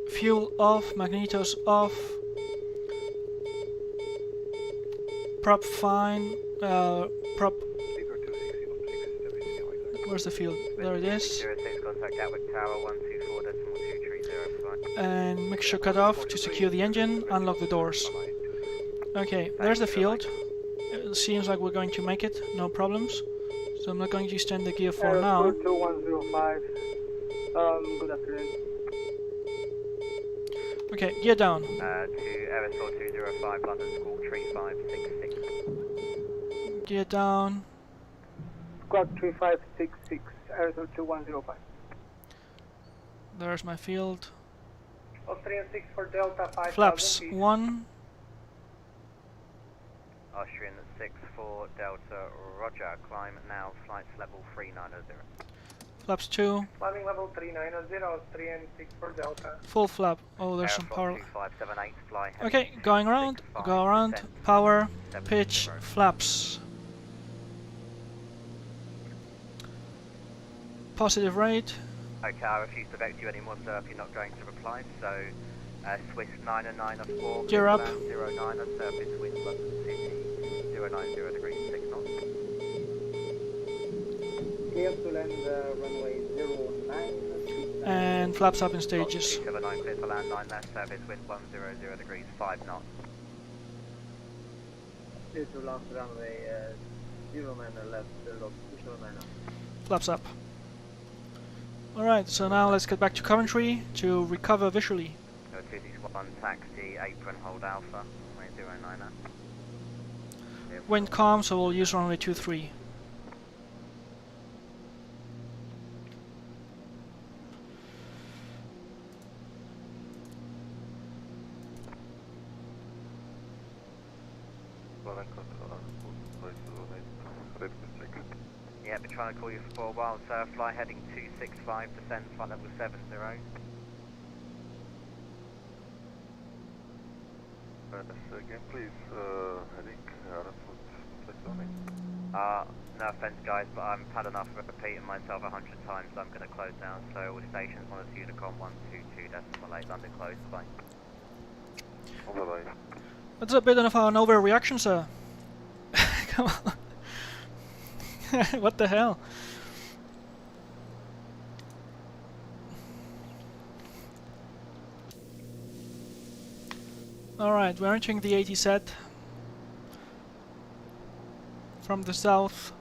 fuel off, magnetos off. Prop fine, prop. Where's the field? There it is. And mixture cut off to secure the engine, unlock the doors. Okay, there's the field. It seems like we're going to make it, no problems. So I'm not going to extend the gear for now. 2105. Good afternoon. Okay, gear down. To Aerosol 205, London School, tree 566. Gear down. Squad 3566, Aerosol 2105. There's my field. Austrian 6 for Delta 5000. Flaps 1. Austrian 6 for Delta, roger, climb now, flights level 390. Flaps 2. Climbing level 390, Austrian 6 for Delta. Full flap. Oh, there's some power. 2578, fly Okay, going around. Go around. Power. Pitch. Flaps. Positive rate. Okay, I refuse to vex you anymore, sir, if you're not going to reply. So, Swiss 994. Gear up. 09er, surface wind, London City, 090 degrees, 6 knots. Clear to land runway 09. And flaps up in stages. 79, clear to land 9 left, surface wind 100 degrees, 5 knots. Clear to last runway 09 left, log 09. Flaps up. Alright, so now let's get back to Coventry to recover visually. 261, taxi, apron, hold alpha, runway 09er. Wind calm, so we'll use runway 23. Yeah, been trying to call you for a while, sir. Fly heading 265, descend flight level 70. Again, please, heading no offense, guys, but I'm had enough of repeating myself 100 times. I'm going to close down. So all stations, monitor Unicom 122.8, London closed. Bye. Bye-bye. That's a bit of an overreaction, sir. Come on. What the hell? Alright, we're entering the 80 set from the south.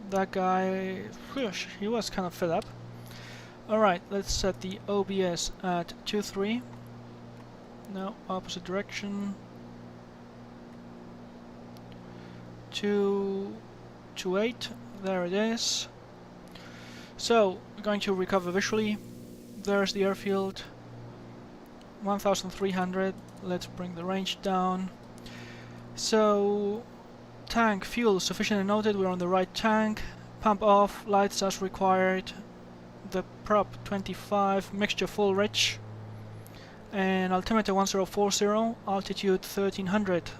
That guy, whoosh, he was kind of fed up. Alright, let's set the OBS at 2.3. No, opposite direction. 228, there it is. So, we're going to recover visually. There's the airfield, 1300, let's bring the range down. So, tank fuel sufficiently noted, we're on the right tank. Pump off, lights as required. The prop 25, mixture full rich. And altimeter 1040, altitude 1300,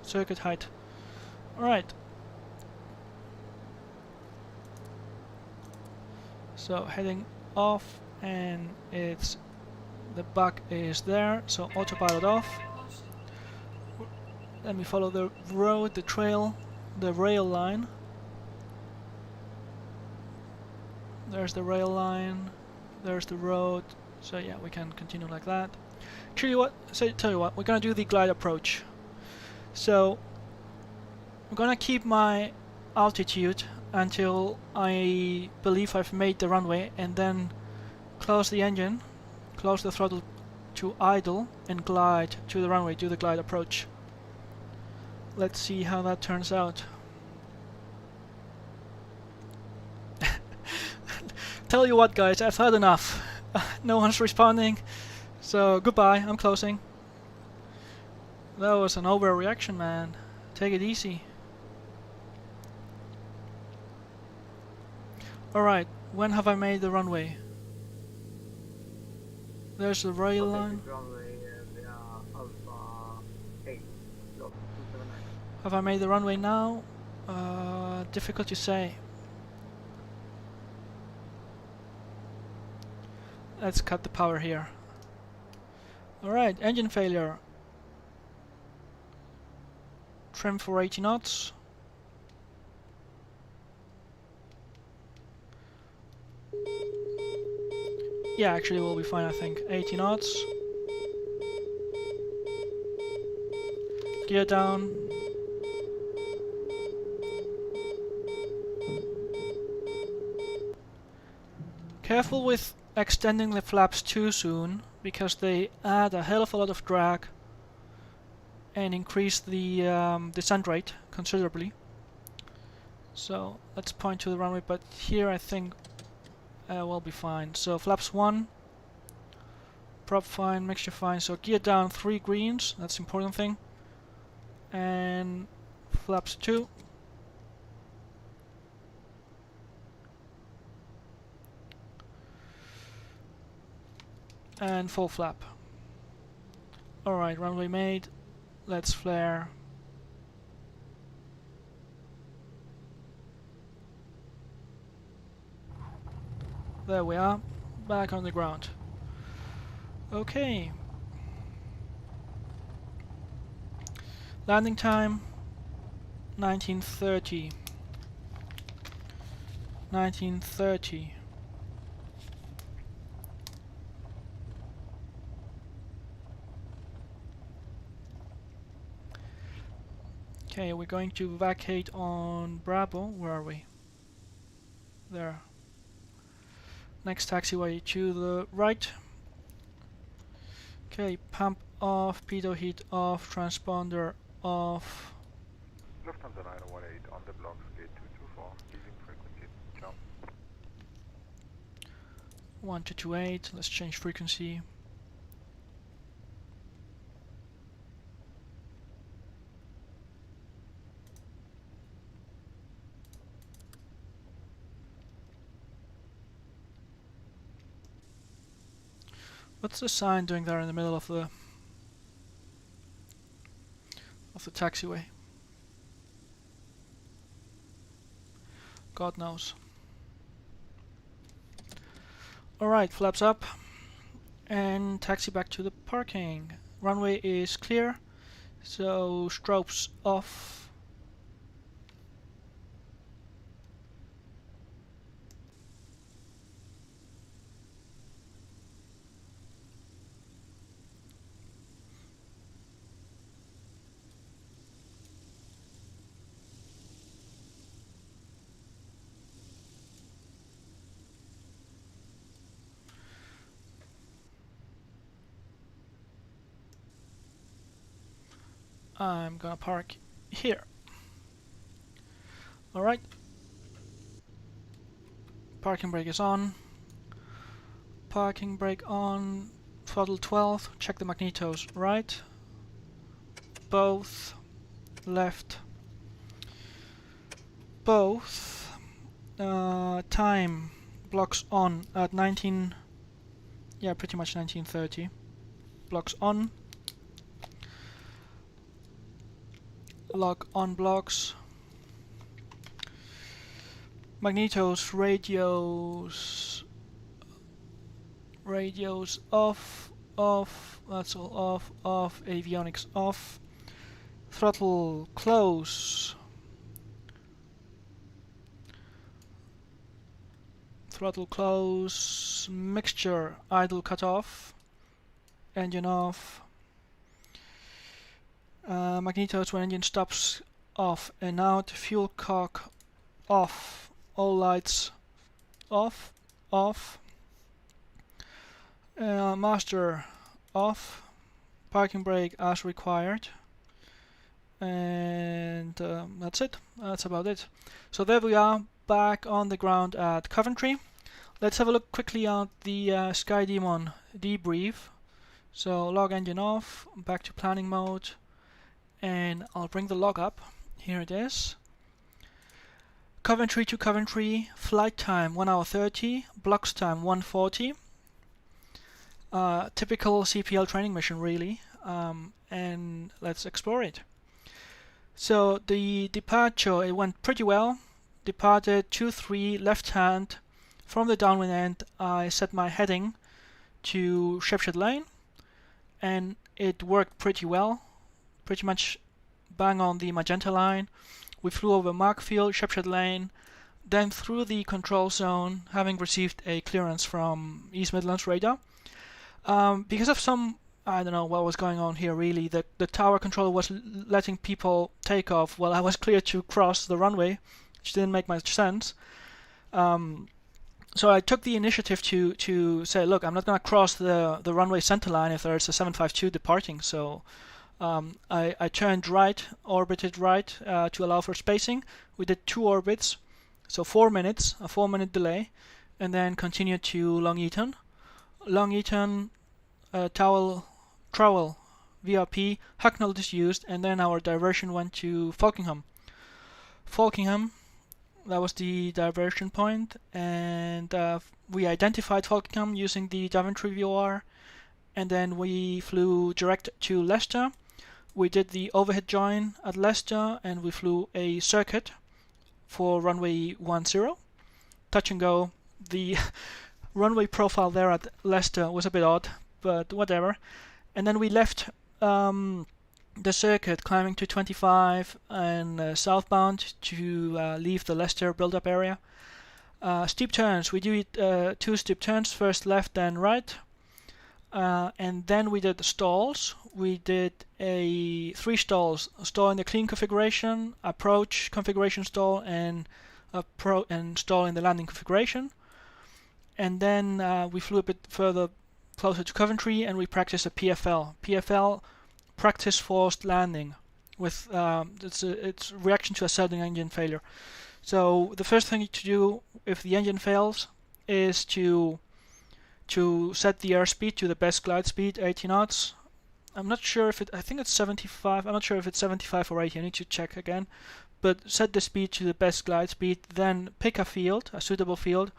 circuit height. Alright. So heading off, and it's the bug is there, so autopilot off. Let me follow the road, the trail, the rail line. There's the rail line, there's the road, so yeah, we can continue like that. Tell you what, we're gonna do the glide approach. So I'm gonna keep my altitude until I believe I've made the runway, and then close the engine, close the throttle to idle, and glide to the runway, do the glide approach. Let's see how that turns out. Tell you what, guys, I've had enough. No one's responding, so goodbye, I'm closing. That was an overreaction, man. Take it easy. Alright, when have I made the runway? There's the rail line. Have I made the runway now? Difficult to say. Let's cut the power here. Alright, engine failure. Trim for 80 knots. Yeah, actually we'll be fine, I think. 80 knots. Gear down. Careful with extending the flaps too soon, because they add a hell of a lot of drag and increase the descent rate considerably. So let's point to the runway, but here I think we'll be fine. So flaps 1, prop fine, mixture fine, so gear down 3 greens, that's the important thing, and flaps 2. And full flap. Alright, runway made. Let's flare. There we are. Back on the ground. Okay. Landing time 1930. 1930. Okay, we're going to vacate on Bravo. Where are we? There. Next taxiway to the right. Okay, pump off, pitot heat off, transponder off. Lufthansa 918 on the blocks, gate 224, leaving frequency, jump. 1228, let's change frequency. What's the sign doing there in the middle of the taxiway? God knows. Alright, flaps up and taxi back to the parking. Runway is clear, so strobes off. I'm gonna park here. Alright. Parking brake is on. Parking brake on. Throttle 12. Check the magnetos. Right. Both. Left. Both. Time. Blocks on at 19. Yeah, pretty much 1930. Blocks on. Lock on blocks. Magnetos, radios off, that's all off, avionics off. Throttle close. Throttle close, mixture, idle cut off, engine off. Magnetos when engine stops off and out, fuel cock off, all lights off, master off, parking brake as required, and that's it, that's about it. So there we are, back on the ground at Coventry. Let's have a look quickly at the Sky Demon debrief. So log engine off, back to planning mode, and I'll bring the log up. Here it is. Coventry to Coventry, flight time 1 hour 30, blocks time 140. Typical CPL training mission really, and let's explore it. So the departure, it went pretty well. Departed 23 left hand. From the downwind end I set my heading to Shepshed lane, and it worked pretty well, pretty much bang on the magenta line. We flew over Markfield, Shepshed lane, then through the control zone, having received a clearance from East Midlands radar. Because of some, I don't know what was going on here really, the tower controller was letting people take off while I was clear to cross the runway, which didn't make much sense. So I took the initiative to say, look, I'm not going to cross the runway center line if there's a 752 departing. So I turned right, orbited right to allow for spacing. We did 2 orbits, so 4 minutes, a 4-minute delay, and then continued to Long Eaton. Long Eaton, Trowel VRP, Hucknall Disused, and then our diversion went to Folkingham. Folkingham, that was the diversion point, and we identified Folkingham using the Coventry VOR, and then we flew direct to Leicester. We did the overhead join at Leicester, and we flew a circuit for runway 10. Touch and go. The runway profile there at Leicester was a bit odd, but whatever. And then we left the circuit, climbing to 25 and southbound to leave the Leicester build-up area. Steep turns. We do 2 steep turns, first left, then right. And then we did the stalls. We did 3 stalls: a stall in the clean configuration, approach configuration stall, and stall in the landing configuration. And then we flew a bit further, closer to Coventry, and we practiced a PFL, practice forced landing, with it's reaction to a sudden engine failure. So the first thing to do if the engine fails is to set the airspeed to the best glide speed, 80 knots. I'm not sure if I think it's 75. I'm not sure if it's 75 or 80. I need to check again. But set the speed to the best glide speed. Then pick a field, a suitable field.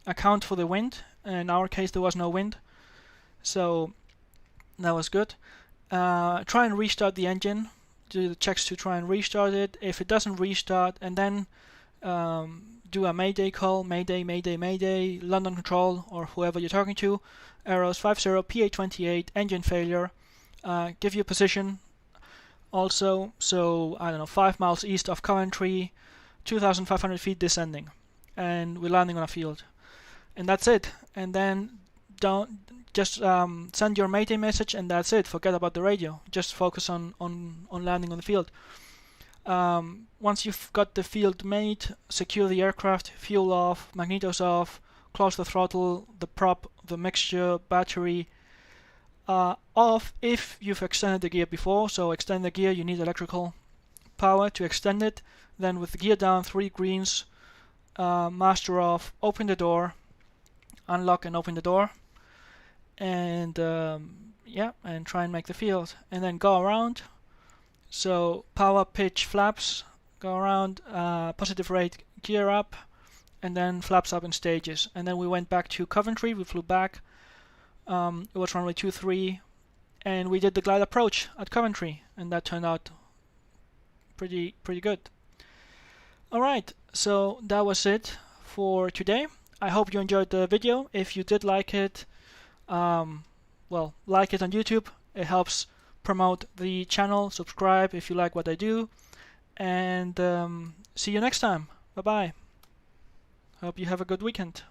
Account for the wind. In our case, there was no wind, so that was good. Try and restart the engine. Do the checks to try and restart it. If it doesn't restart, and then do a mayday call, mayday, London Control or whoever you're talking to, arrows 50, PA28, engine failure, give you a position also, so I don't know, 5 miles east of Coventry, 2,500 feet descending, and we're landing on a field, and that's it. And then don't just send your mayday message, and that's it. Forget about the radio, just focus on landing on the field. Once you've got the field made, secure the aircraft, fuel off, magnetos off, close the throttle, the prop, the mixture, battery off if you've extended the gear before. So extend the gear, you need electrical power to extend it. Then with the gear down, 3 greens, master off, open the door, unlock and open the door, and yeah, and try and make the field, and then go around. So power, pitch, flaps, go around, positive rate, gear up, and then flaps up in stages. And then we went back to Coventry, we flew back, it was runway 23, and we did the glide approach at Coventry, and that turned out pretty good. Alright, so that was it for today. I hope you enjoyed the video. If you did like it, well, like it on YouTube. It helps promote the channel. Subscribe if you like what I do. And see you next time. Bye bye. Hope you have a good weekend.